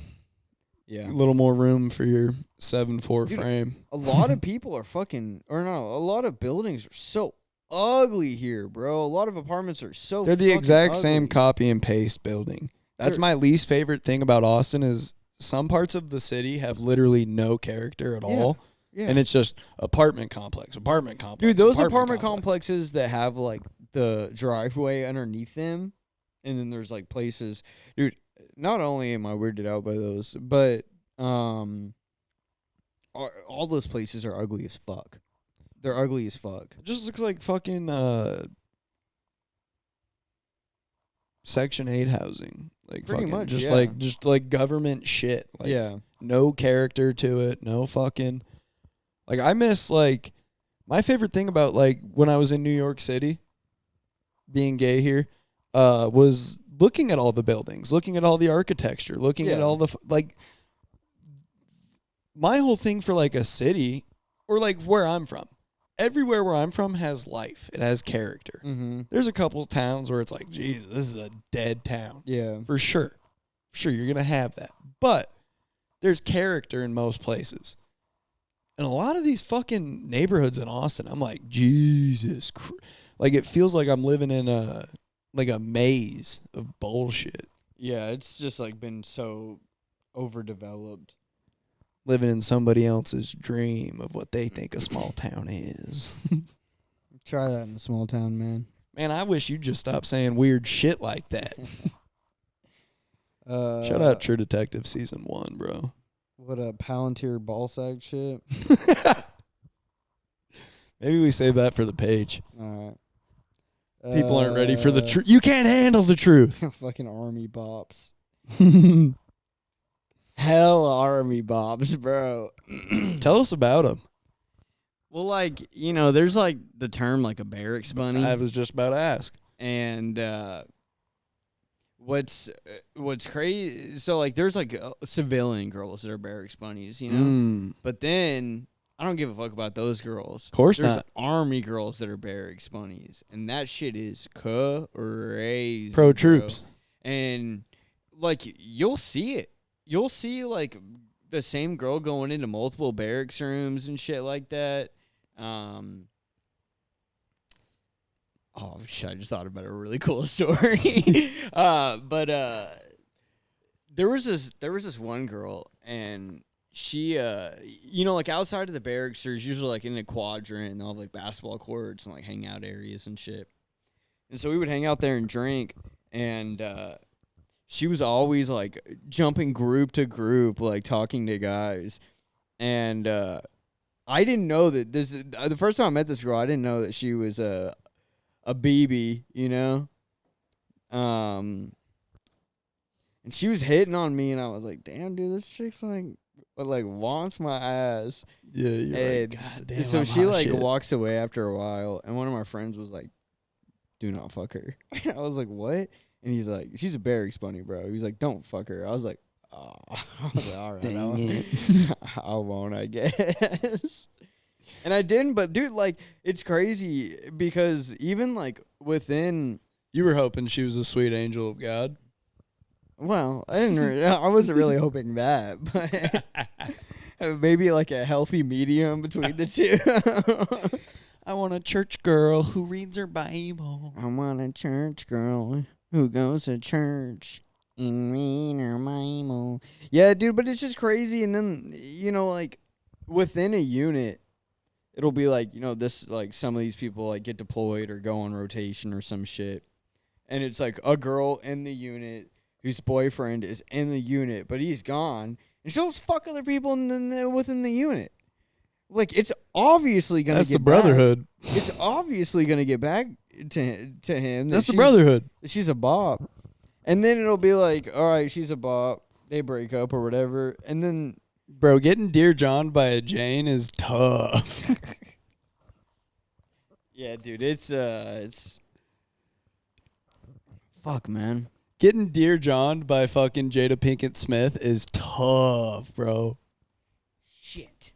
Yeah. A little more room for your 7'4" Dude, frame. A lot of people are fucking, or no, a lot of buildings are so ugly here, bro. A lot of apartments are so They're the fucking exact ugly. same copy and paste building. That's my least favorite thing about Austin is some parts of the city have literally no character at all. Yeah. And it's just apartment complex. Dude, those apartment complexes that have like the driveway underneath them, and then there's like places, dude. Not only am I weirded out by those, but all those places are ugly as fuck. They're ugly as fuck. It just looks like fucking Section 8 housing. Like Pretty fucking much, just yeah. like government shit. Like Yeah. no character to it, no fucking like I miss like my favorite thing about like when I was in New York City being gay here was looking at all the buildings, looking at all the architecture, looking at all the like my whole thing for like a city or like where I'm from. Everywhere where I'm from has life. It has character. Mm-hmm. There's a couple towns where it's like, Jesus, this is a dead town. Yeah. For sure. For sure, you're going to have that. But there's character in most places. And a lot of these fucking neighborhoods in Austin, I'm like, Jesus Christ. Like, it feels like I'm living in a maze of bullshit. Yeah, it's just like been so overdeveloped. Living in somebody else's dream of what they think a small town is. Try that in a small town, man. Man, I wish you'd just stop saying weird shit like that. Shout out True Detective Season 1, bro. What a Palantir ballsack shit. Maybe we save that for the page. All right. People aren't ready for the truth. You can't handle the truth. Fucking army bops. Hell army bops, bro. Tell us about them. Well, like, you know, there's like the term like a barracks bunny. I was just about to ask. And what's crazy, so like there's like civilian girls that are barracks bunnies, you know? But then I don't give a fuck about those girls. Of course there's not. Army girls that are barracks bunnies, and that shit is crazy. Pro troops. And like you'll see it. You'll see like the same girl going into multiple barracks rooms and shit like that. Oh shit! I just thought about a really cool story. But there was this one girl, and she you know, like outside of the barracks, there's usually like in a quadrant, and they'll have like basketball courts and like hangout areas and shit. And so we would hang out there and drink, and she was always like jumping group to group, like talking to guys. And I didn't know that this. The first time I met this girl, I didn't know that she was a BB, you know. And she was hitting on me, and I was like, "Damn, dude, this chick's like wants my ass." Yeah, you're and like, God damn, so I'm she hot like shit. walks away after a while, and one of my friends was like, "Do not fuck her." I was like, "What?" And he's like, "She's a barracks bunny, bro." He was like, "Don't fuck her." I was like, "Oh," I was like, "All right, I won't, I guess." And I didn't, but dude, like, it's crazy because even like within, You were hoping she was a sweet angel of God. well, I wasn't really hoping that, but maybe like a healthy medium between the two. I want a church girl who reads her Bible. I want a church girl who goes to church and read her Bible. Yeah, dude, but it's just crazy. And then, you know, like within a unit, it'll be like, you know, this, like some of these people like get deployed or go on rotation or some shit. And it's like a girl in the unit whose boyfriend is in the unit, but he's gone. And she'll just fuck other people within the unit. Like, it's obviously going to get That's the brotherhood. back. It's obviously going to get back to him. That's the brotherhood. She's a bop. And then it'll be like, all right, she's a bop. they break up or whatever, and then Bro, getting Dear John by a Jane is tough. yeah, dude, it's fuck, man. Getting Dear John by fucking Jada Pinkett Smith is tough, bro. Shit.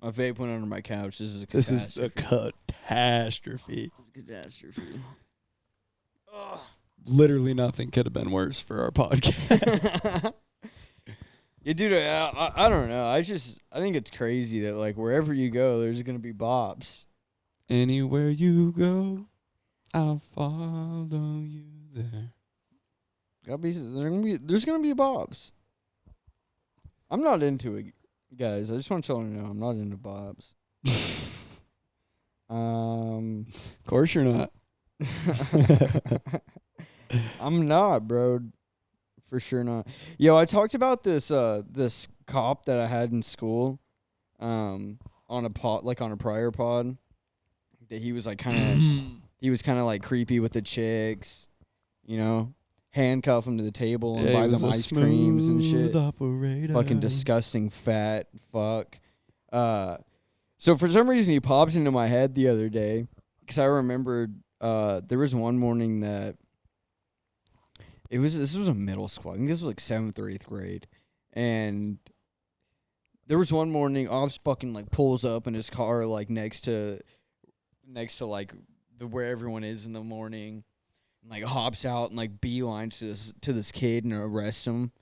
My vape went under my couch. This is a This catastrophe. is a catastrophe. It's a catastrophe. Literally nothing could have been worse for our podcast. Yeah, dude, I don't know. I think it's crazy that, like, wherever you go, there's going to be bobs. Anywhere you go, I'll follow you there. There's going to be bobs. I'm not into it, guys. I just want y'all to know I'm not into bobs. Of course you're not. I'm not, bro. For sure not. Yo, I talked about this this cop that I had in school, on a prior pod, that he was like kind of like creepy with the chicks, you know, handcuff him to the table and buy them ice creams and shit. Operator. Fucking disgusting fat fuck. So for some reason he popped into my head the other day because I remembered there was one morning that. This was a middle school. I think this was like 7th or 8th grade. And there was one morning, Ops fucking like pulls up in his car like next to like where everyone is in the morning, and like hops out and like beelines to this kid and arrests him.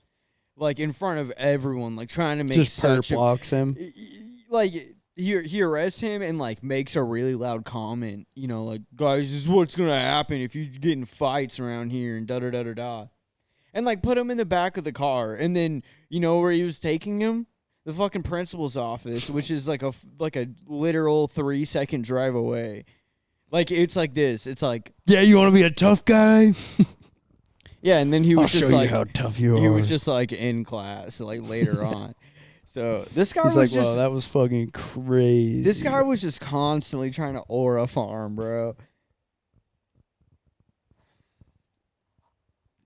Like in front of everyone, like trying to make Just such blocks him. like he arrests him and like makes a really loud comment, you know, like, guys, this is what's gonna happen if you get in fights around here and da-da-da-da-da. And like put him in the back of the car, and then you know where he was taking him? The fucking principal's office, which is like a literal 3-second drive away. Like it's like this. It's like, Yeah, you want to be a tough guy? yeah, and then he was I'll just show like you how tough you are. he was just like in class like later on. So this guy He's was like, just wow, that was fucking crazy. this guy was just constantly trying to aura farm, bro.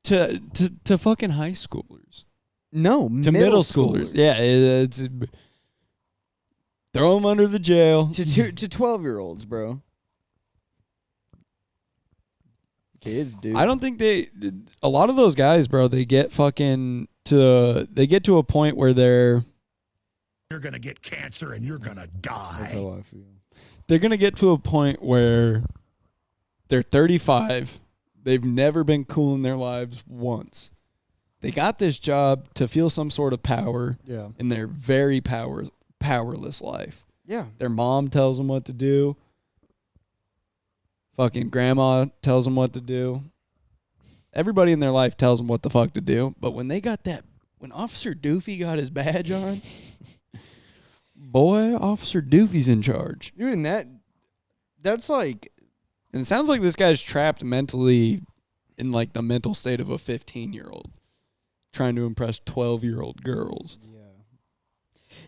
To fucking high schoolers. No, To middle schoolers. Yeah, it's throw them under the jail. to 12-year-olds, bro. Kids, dude. I don't think a lot of those guys, bro, they get to a point where they're You're gonna get cancer and you're gonna That's die. how I feel. they're going to get to a point where they're 35. They've never been cool in their lives once. They got this job to feel some sort of power Yeah. in their very powerless life. Yeah. Their mom tells them what to do. Fucking grandma tells them what to do. Everybody in their life tells them what the fuck to do. But when when Officer Doofy got his badge on, boy, Officer Doofy's in charge. Dude, and that's like, And it sounds like this guy's trapped mentally in like the mental state of a 15-year-old trying to impress 12-year-old girls.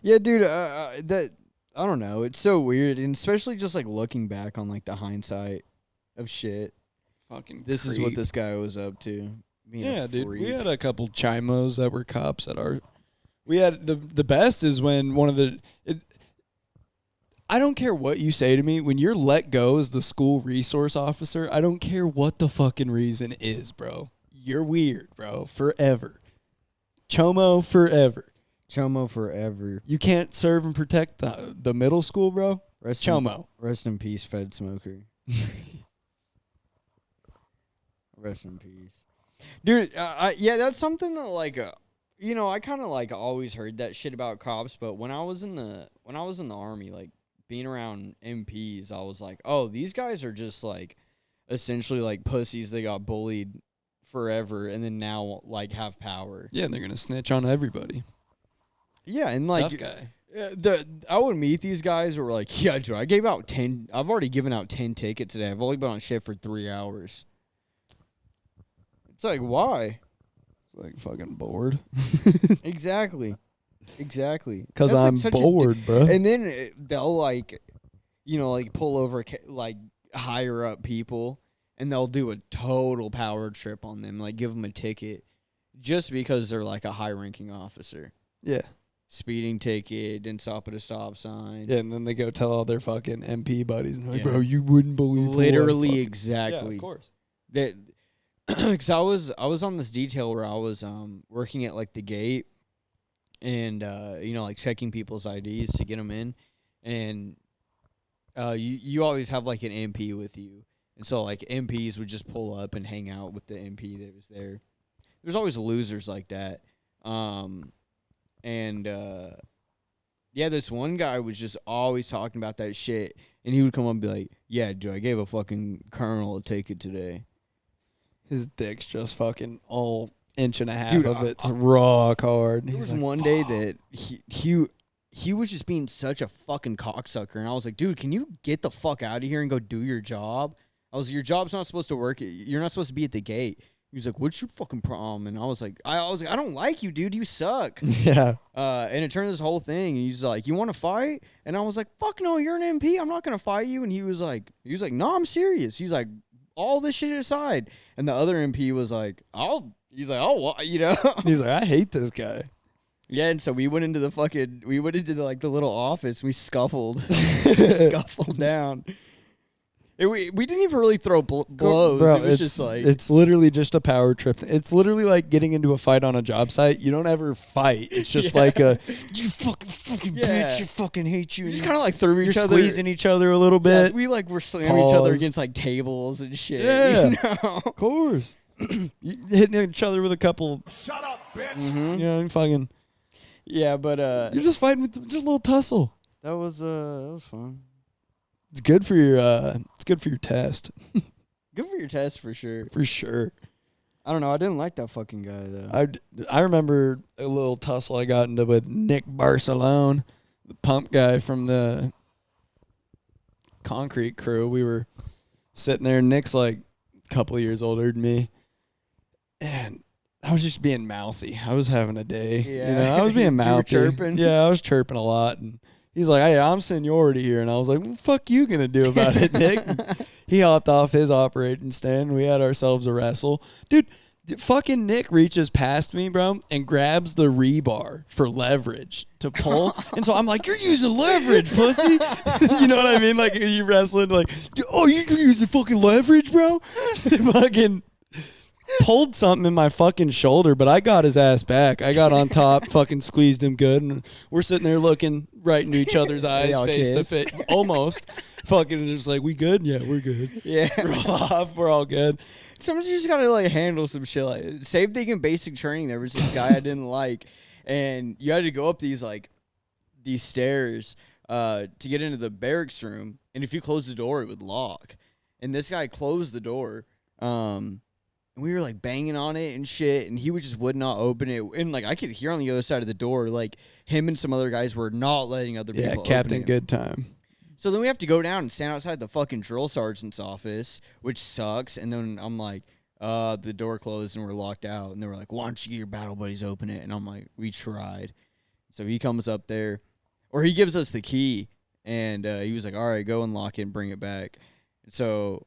yeah, dude, that, I don't know. It's so weird. And especially just like looking back on like the hindsight of shit. Fucking This is what creep. this guy was up to. Being Yeah, a dude. freak. We had a couple chimos that were cops at our. We had the best is when one of the. I don't care what you say to me when you're let go as the school resource officer. I don't care what the fucking reason is, bro. You're weird, bro. Forever. Chomo forever. Chomo forever. You can't serve and protect the middle school, bro. Chomo. Rest in peace, Fed Smoker. Rest in peace, dude. Yeah, that's something that like, you know, I kind of like always heard that shit about cops, but when I was in the army, like being around MPs, I was like, oh, these guys are just like essentially like pussies. They got bullied forever, and then now like have power. Yeah, and they're gonna snitch on everybody. Yeah, and like Tough guy. I would meet these guys who were like, yeah, dude, I've already given out 10 tickets today. I've only been on shift for 3 hours. It's like, why? Like fucking bored. Exactly. Because That's, like, I'm such a bored, bro. And then they'll like, you know, like pull over like higher up people, and they'll do a total power trip on them, like give them a ticket. just because they're like a high-ranking officer. Yeah. Speeding ticket, didn't stop at a stop sign. Yeah, and then they go tell all their fucking MP buddies, and they're like, Yeah. bro, you wouldn't believe what I Literally, fucking-" exactly. Yeah, of course. That, because I was on this detail where I was working at like the gate, and like checking people's IDs to get them in, and you always have like an MP with you, and so like MPs would just pull up and hang out with the MP that was there. There's always losers like that, this one guy was just always talking about that shit, and he would come up and be like, "Yeah, dude, I gave a fucking colonel a ticket today." His dick's just fucking all inch and a half Dude, of it's rock hard. There He's was like, one day that he was just being such a fucking cocksucker, and I was like, dude, can you get the fuck out of here and go do your job? I was like, your job's not supposed to work. You're not supposed to be at the gate. He was like, what's your fucking problem? And I was like, I don't like you, dude. You suck. Yeah. And it turned this whole thing. And he's like, you want to fight? And I was like, fuck no, you're an MP. I'm not gonna fight you. And he was like, no, I'm serious. He's like, all this shit aside. And the other MP was like, he's like, oh, well, He's like, I hate this guy. Yeah, and so we went into the the little office. We scuffled, down. We didn't even really throw blows. Bro, it was just like it's literally just a power trip. It's literally like getting into a fight on a job site. You don't ever fight. It's just like a you fucking bitch. You fucking hate you. just kind of like threw You're each other, squeezing each other a little Yeah, bit. we like were slamming each other Pause. against like tables and shit. Yeah. Of course. You hitting each other with a couple. Shut up, bitch. You know, fucking. Yeah, but You're just fighting with just a little tussle. that was fun. It's good for your. It's good for your test. Good for your test for sure. For sure. I don't know. I didn't like that fucking guy though. I remember a little tussle I got into with Nick Barcelone, the pump guy from the concrete crew. We were sitting there. Nick's like a couple of years older than me, and I was just being mouthy. I was having a day. Yeah. I was being You were mouthy. chirping? Yeah, I was chirping a lot, and he's like, "Hey, I'm seniority here," and I was like, "What the fuck you gonna do about it, Nick?" He hopped off his operating stand. We had ourselves a wrestle, dude. Fucking Nick reaches past me, bro, and grabs the rebar for leverage to pull. And so I'm like, you're using leverage, pussy. You know what I mean? Like, you wrestling, like, oh, you can use the fucking leverage, bro? Fucking pulled something in my fucking shoulder, but I got his ass back. I got on top, fucking squeezed him good, and we're sitting there looking right into each other's eyes, all face to kiss. face. Almost. Fucking just like, we good? Yeah, we're good. Yeah. We're off. We're all good. Sometimes you just gotta like handle some shit. Like same thing in basic training. There was this guy I didn't like, and you had to go up these stairs to get into the barracks room. And if you closed the door, it would lock. And this guy closed the door. And we were like banging on it and shit, and he would not open it. And like I could hear on the other side of the door, like him and some other guys were not letting other people. Yeah, open Captain it. Good Time. So then we have to go down and stand outside the fucking drill sergeant's office, which sucks. And then I'm like, the door closed and we're locked out. And they were like, why don't you get your battle buddies open it? And I'm like, we tried. So he comes up there, or he gives us the key, and he was like, all right, go unlock it and bring it back. So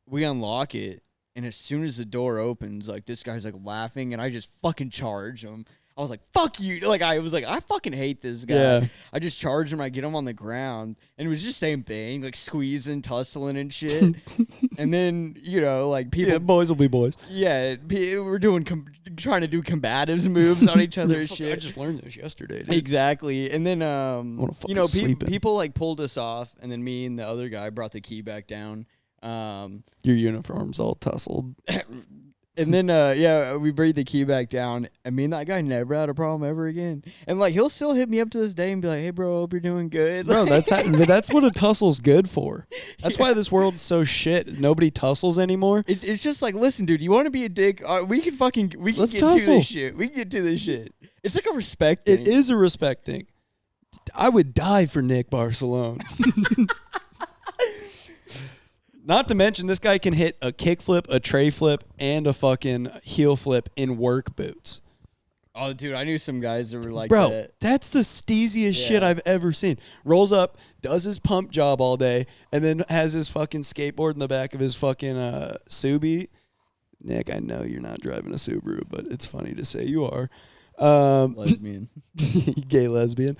we unlock it, and as soon as the door opens, like this guy's like laughing, and I just fucking charge him. I was like, fuck you. Like, I was like, I fucking hate this guy. Yeah. I just charged him. I get him on the ground. And it was just same thing, like squeezing, tussling and shit. And then, like people. Yeah, boys will be boys. Yeah, we're doing, trying to do combatives moves on each other and shit. I just learned this yesterday, dude. Exactly. And then, fucking sleep in. people like pulled us off. And then me and the other guy brought the key back down. Your uniform's all tussled. And then, we bring the key back down. I mean, that guy never had a problem ever again. And, like, he'll still hit me up to this day and be like, hey, bro, I hope you're doing good. Bro, that's what a tussle's good for. That's why this world's so shit. Nobody tussles anymore. It's just like, listen, dude, you want to be a dick? We can Let's get to tussle. this shit. We can get to this shit. It's like a respect thing. It is a respect thing. I would die for Nick Barcelone. Not to mention, this guy can hit a kick flip, a tray flip, and a fucking heel flip in work boots. Oh, dude, I knew some guys that were like Bro, that. that's the steeziest shit I've ever seen. Rolls up, does his pump job all day, and then has his fucking skateboard in the back of his fucking Subi. Nick, I know you're not driving a Subaru, but it's funny to say you are. Lesbian. Gay lesbian.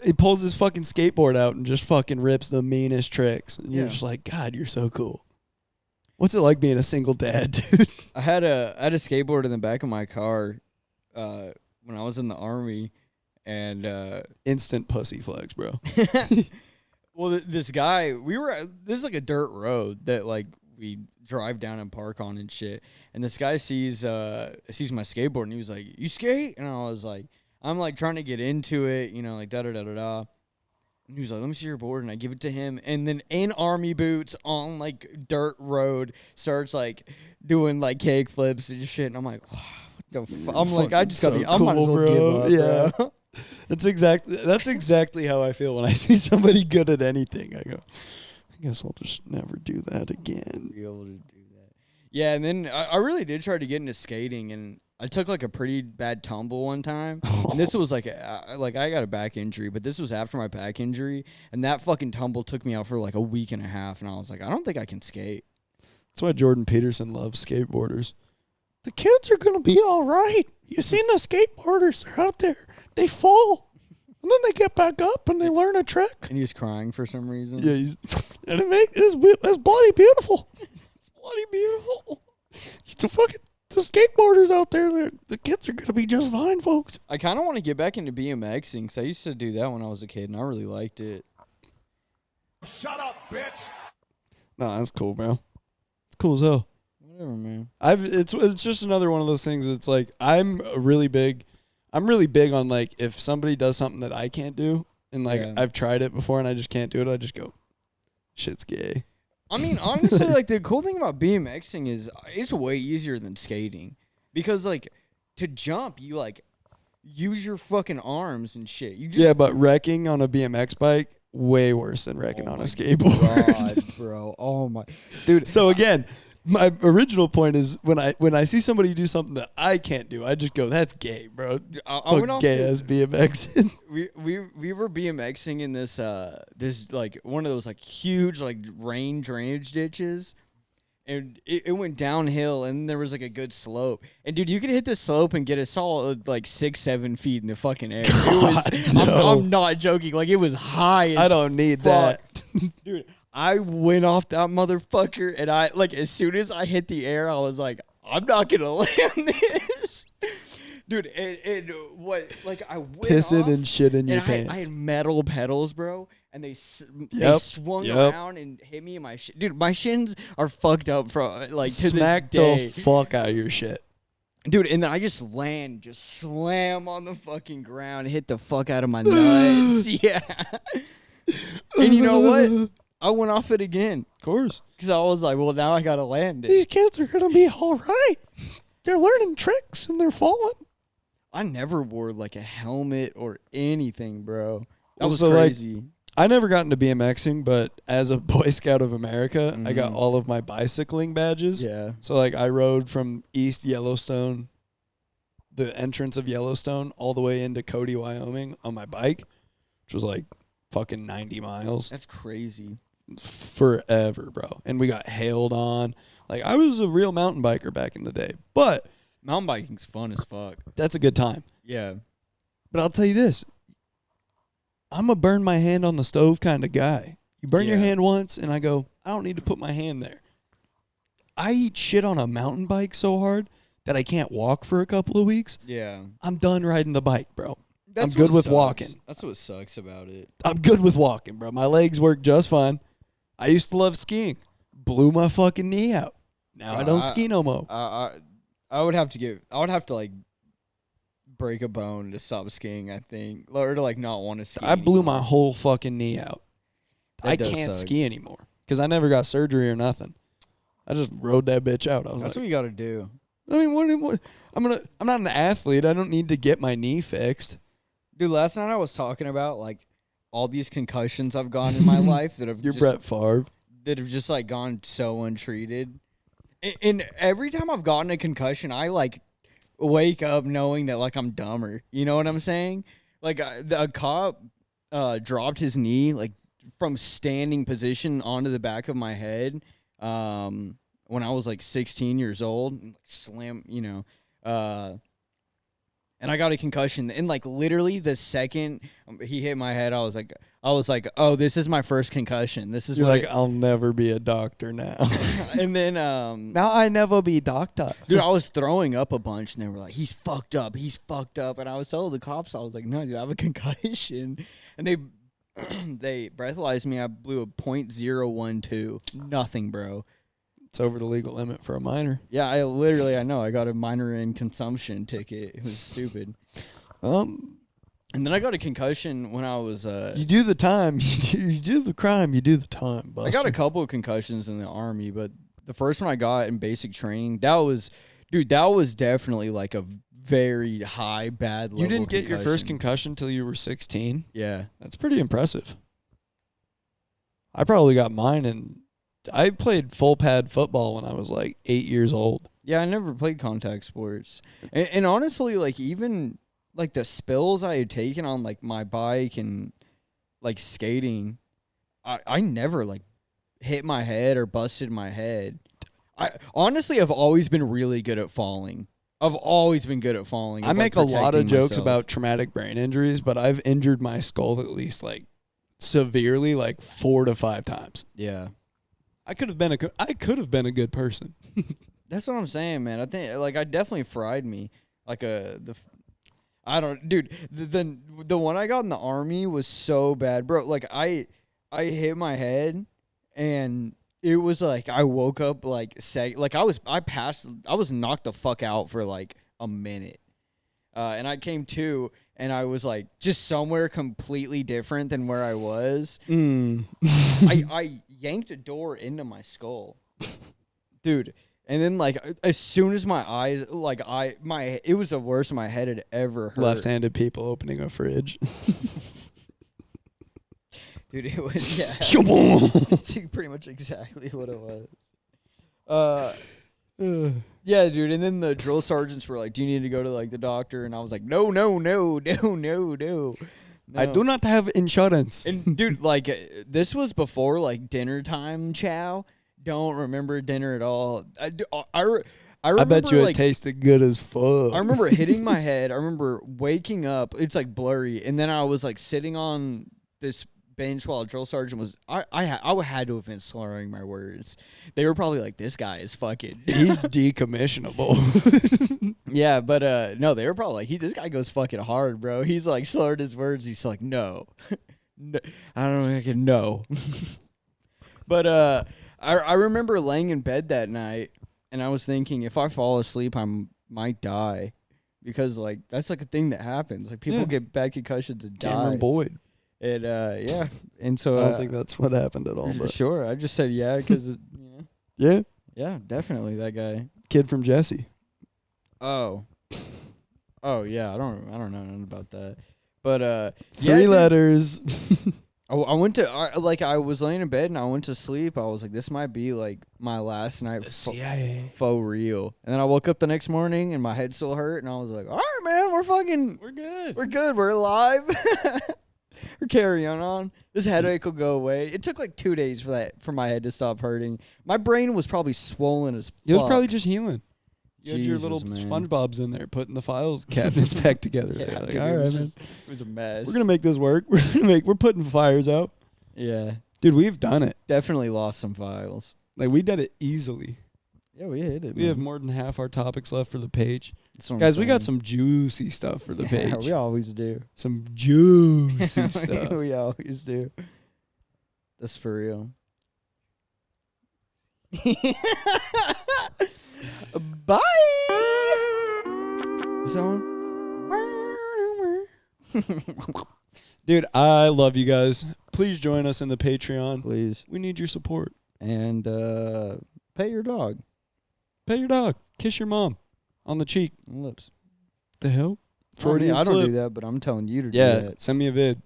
He pulls his fucking skateboard out and just fucking rips the meanest tricks. And you're just like, God, you're so cool. What's it like being a single dad, dude? I had a skateboard in the back of my car when I was in the Army, and Instant pussy flex, bro. well, this guy, this is like a dirt road that like we drive down and park on and shit. And this guy sees my skateboard and he was like, "You skate?" And I was like, I'm like trying to get into it, you know, like da da da da da. And he was like, "Let me see your board," and I give it to him. And then in army boots on like dirt road starts like doing like cake flips and shit. And I'm like, wow, what the fuck? I'm like, I just gotta, I might as well give up, yeah. bro. That's exactly how I feel when I see somebody good at anything. I go, I guess I'll just never do that again. Be able to do that. Yeah, and then I really did try to get into skating, and I took like a pretty bad tumble one time, and this was like I got a back injury, but this was after my back injury, and that fucking tumble took me out for like a week and a half, and I was like, I don't think I can skate. That's why Jordan Peterson loves skateboarders. The kids are gonna be all right. You seen the skateboarders? They're out there. They fall, and then they get back up and they learn a trick. And he was crying for some reason. Yeah, and it's bloody beautiful. It's bloody beautiful. The skateboarders out there, the kids are going to be just fine, folks. I kind of want to get back into BMXing because I used to do that when I was a kid, and I really liked it. Shut up, bitch. Nah, that's cool, bro. It's cool as hell. Whatever, man. It's just another one of those things that's like, I'm really big on like, if somebody does something that I can't do, and like I've tried it before and I just can't do it, I just go, shit's gay. I mean, honestly, like the cool thing about BMXing is it's way easier than skating because, like, to jump, you like use your fucking arms and shit. You just but wrecking on a BMX bike way worse than wrecking on a skateboard. God, bro. Oh my, dude. So again, my original point is when I see somebody do something that I can't do, I just go, "That's gay, bro." I went off gay ass BMX. We were BMXing in this like one of those like huge like rain drainage ditches, and it went downhill, and there was like a good slope, and dude, you could hit the slope and get a solid like 6-7 feet in the fucking air. I'm not joking, like it was high as I don't need fuck. that, dude. I went off that motherfucker, and I like as soon as I hit the air, I was like, I'm not gonna land this. Dude, and what, like, I went pissing off, and shit in your and pants. I had metal pedals, bro, and they swung around and hit me in my shit. Dude, my shins are fucked up from, like, to Smack this day. the fuck out of your shit. Dude, and then I just slam on the fucking ground, hit the fuck out of my nuts. Yeah. And you know what? I went off it again. Of course. Because I was like, well, now I got to land it. These kids are going to be all right. They're learning tricks and they're falling. I never wore like a helmet or anything, bro. That was So, crazy. Like, I never got into BMXing, but as a Boy Scout of America, I got all of my bicycling badges. Yeah. So, like, I rode from East Yellowstone, the entrance of Yellowstone, all the way into Cody, Wyoming on my bike, which was like fucking 90 miles. That's crazy. Forever, bro. And we got hailed on. Like, I was a real mountain biker back in the day, but Mountain biking's fun as fuck. that's a good time. Yeah. But I'll tell you this, I'm a burn my hand on the stove kind of guy. You burn your hand once, and I go, I don't need to put my hand there. I eat shit on a mountain bike so hard that I can't walk for a couple of weeks. Yeah. I'm done riding the bike, bro. That's I'm good what with sucks. walking. That's what sucks about it. I'm good with walking, bro. My legs work just fine. I used to love skiing. Blew my fucking knee out. Now I don't ski no more. I would have to like break a bone to stop skiing, I think, or to like not want to ski. I blew my whole fucking knee out. I does can't suck. ski anymore because I never got surgery or nothing. I just rode that bitch out. I was That's like, what you got to do. I mean, what? I'm not an athlete. I don't need to get my knee fixed. Dude, last night I was talking about like all these concussions I've gotten in my life that have You're just, Brett Favre. that have just like gone so untreated. And every time I've gotten a concussion, I like wake up knowing that like I'm dumber. You know what I'm saying? Like a cop dropped his knee like from standing position onto the back of my head. when I was like 16 years old, and slam, and I got a concussion. And like literally the second he hit my head, I was like, oh, this is my first concussion. This is You're what like, I'll never be a doctor now. and then now I never be doctor. dude, I was throwing up a bunch, and they were like, he's fucked up. And I was telling the cops, I was like, no, dude, I have a concussion. And they they breathalyzed me. I blew a .012. Nothing, bro. It's over the legal limit for a minor. Yeah, I know. I got a minor in consumption ticket. It was stupid. And then I got a concussion when I was you do the time, you do the crime, you do the time, Buster. I got a couple of concussions in the Army, but the first one I got in basic training, that was definitely like a very high, bad level. You didn't get your first concussion till you were 16? Yeah. That's pretty impressive. I probably got mine, and I played full pad football when I was like 8 years old. Yeah, I never played contact sports. And honestly, like even like the spills I had taken on like my bike and like skating, I never like hit my head or busted my head. I've always been really good at falling. I've always been good at falling. I make a lot of jokes myself. about traumatic brain injuries, but I've injured my skull at least like severely like 4 to 5 times. Yeah. I could have been a good person. That's what I'm saying, man. I think like I definitely fried me. Like the one I got in the Army was so bad, bro. Like I hit my head and it was like I woke up like I was knocked the fuck out for like a minute. And I came to and I was like just somewhere completely different than where I was. I yanked a door into my skull. Dude. And then like as soon as my eyes it was the worst my head had ever hurt. Left-handed people opening a fridge. Dude, it was It's pretty much exactly what it was. Yeah, dude. And then the drill sergeants were like, "Do you need to go to like the doctor?" And I was like, "No. I do not have insurance." And dude, like this was before like dinner time chow. Don't remember dinner at all. I remember, I bet you like, it tasted good as fuck. I remember hitting my head. I remember waking up. It's like blurry, and then I was like sitting on this bench while a drill sergeant was. I had to have been slurring my words. They were probably like, "This guy is fucking." He's decommissionable. Yeah, but no, they were probably like, "This guy goes fucking hard, bro." He's like slurred his words. He's like, "No, no I don't know. I can no." But I remember laying in bed that night, and I was thinking, if I fall asleep, I might die, because like that's like a thing that happens. Like people get bad concussions and die. Cameron Boyd. And yeah, and so I don't think that's what happened at all. But sure, I just said yeah because yeah, definitely that guy, kid from Jesse. Oh yeah, I don't know nothing about that, but 3 letters. I went to I was laying in bed and I went to sleep. I was like, this might be like my last night faux real. And then I woke up the next morning and my head still hurt, and I was like, all right, man, we're good, we're alive. We're carrying on. This headache will go away. It took like 2 days for my head to stop hurting. My brain was probably swollen as fuck. It was probably just healing. You had your little Jesus, man. SpongeBob's in there putting the files cabinets back together. Yeah, Like, dude, all right, man. it was a mess. We're gonna make this work. We're putting fires out. Yeah, Dude, we've done it. definitely lost some files. Like we did it easily. Yeah, we hit it. We have more than half our topics left for the page. That's what I'm Guys, we got saying. some juicy stuff for the Yeah, page. we always do. Some juicy stuff. We always do. That's for real. Bye. What's that one? Dude, I love you guys. Please join us in the Patreon. Please. We need your support. And pet your dog. Pet your dog. Kiss your mom on the cheek. Lips. The hell? I don't do that, but I'm telling you to do Yeah, that. send me a vid.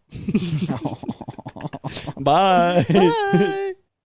Bye. Bye.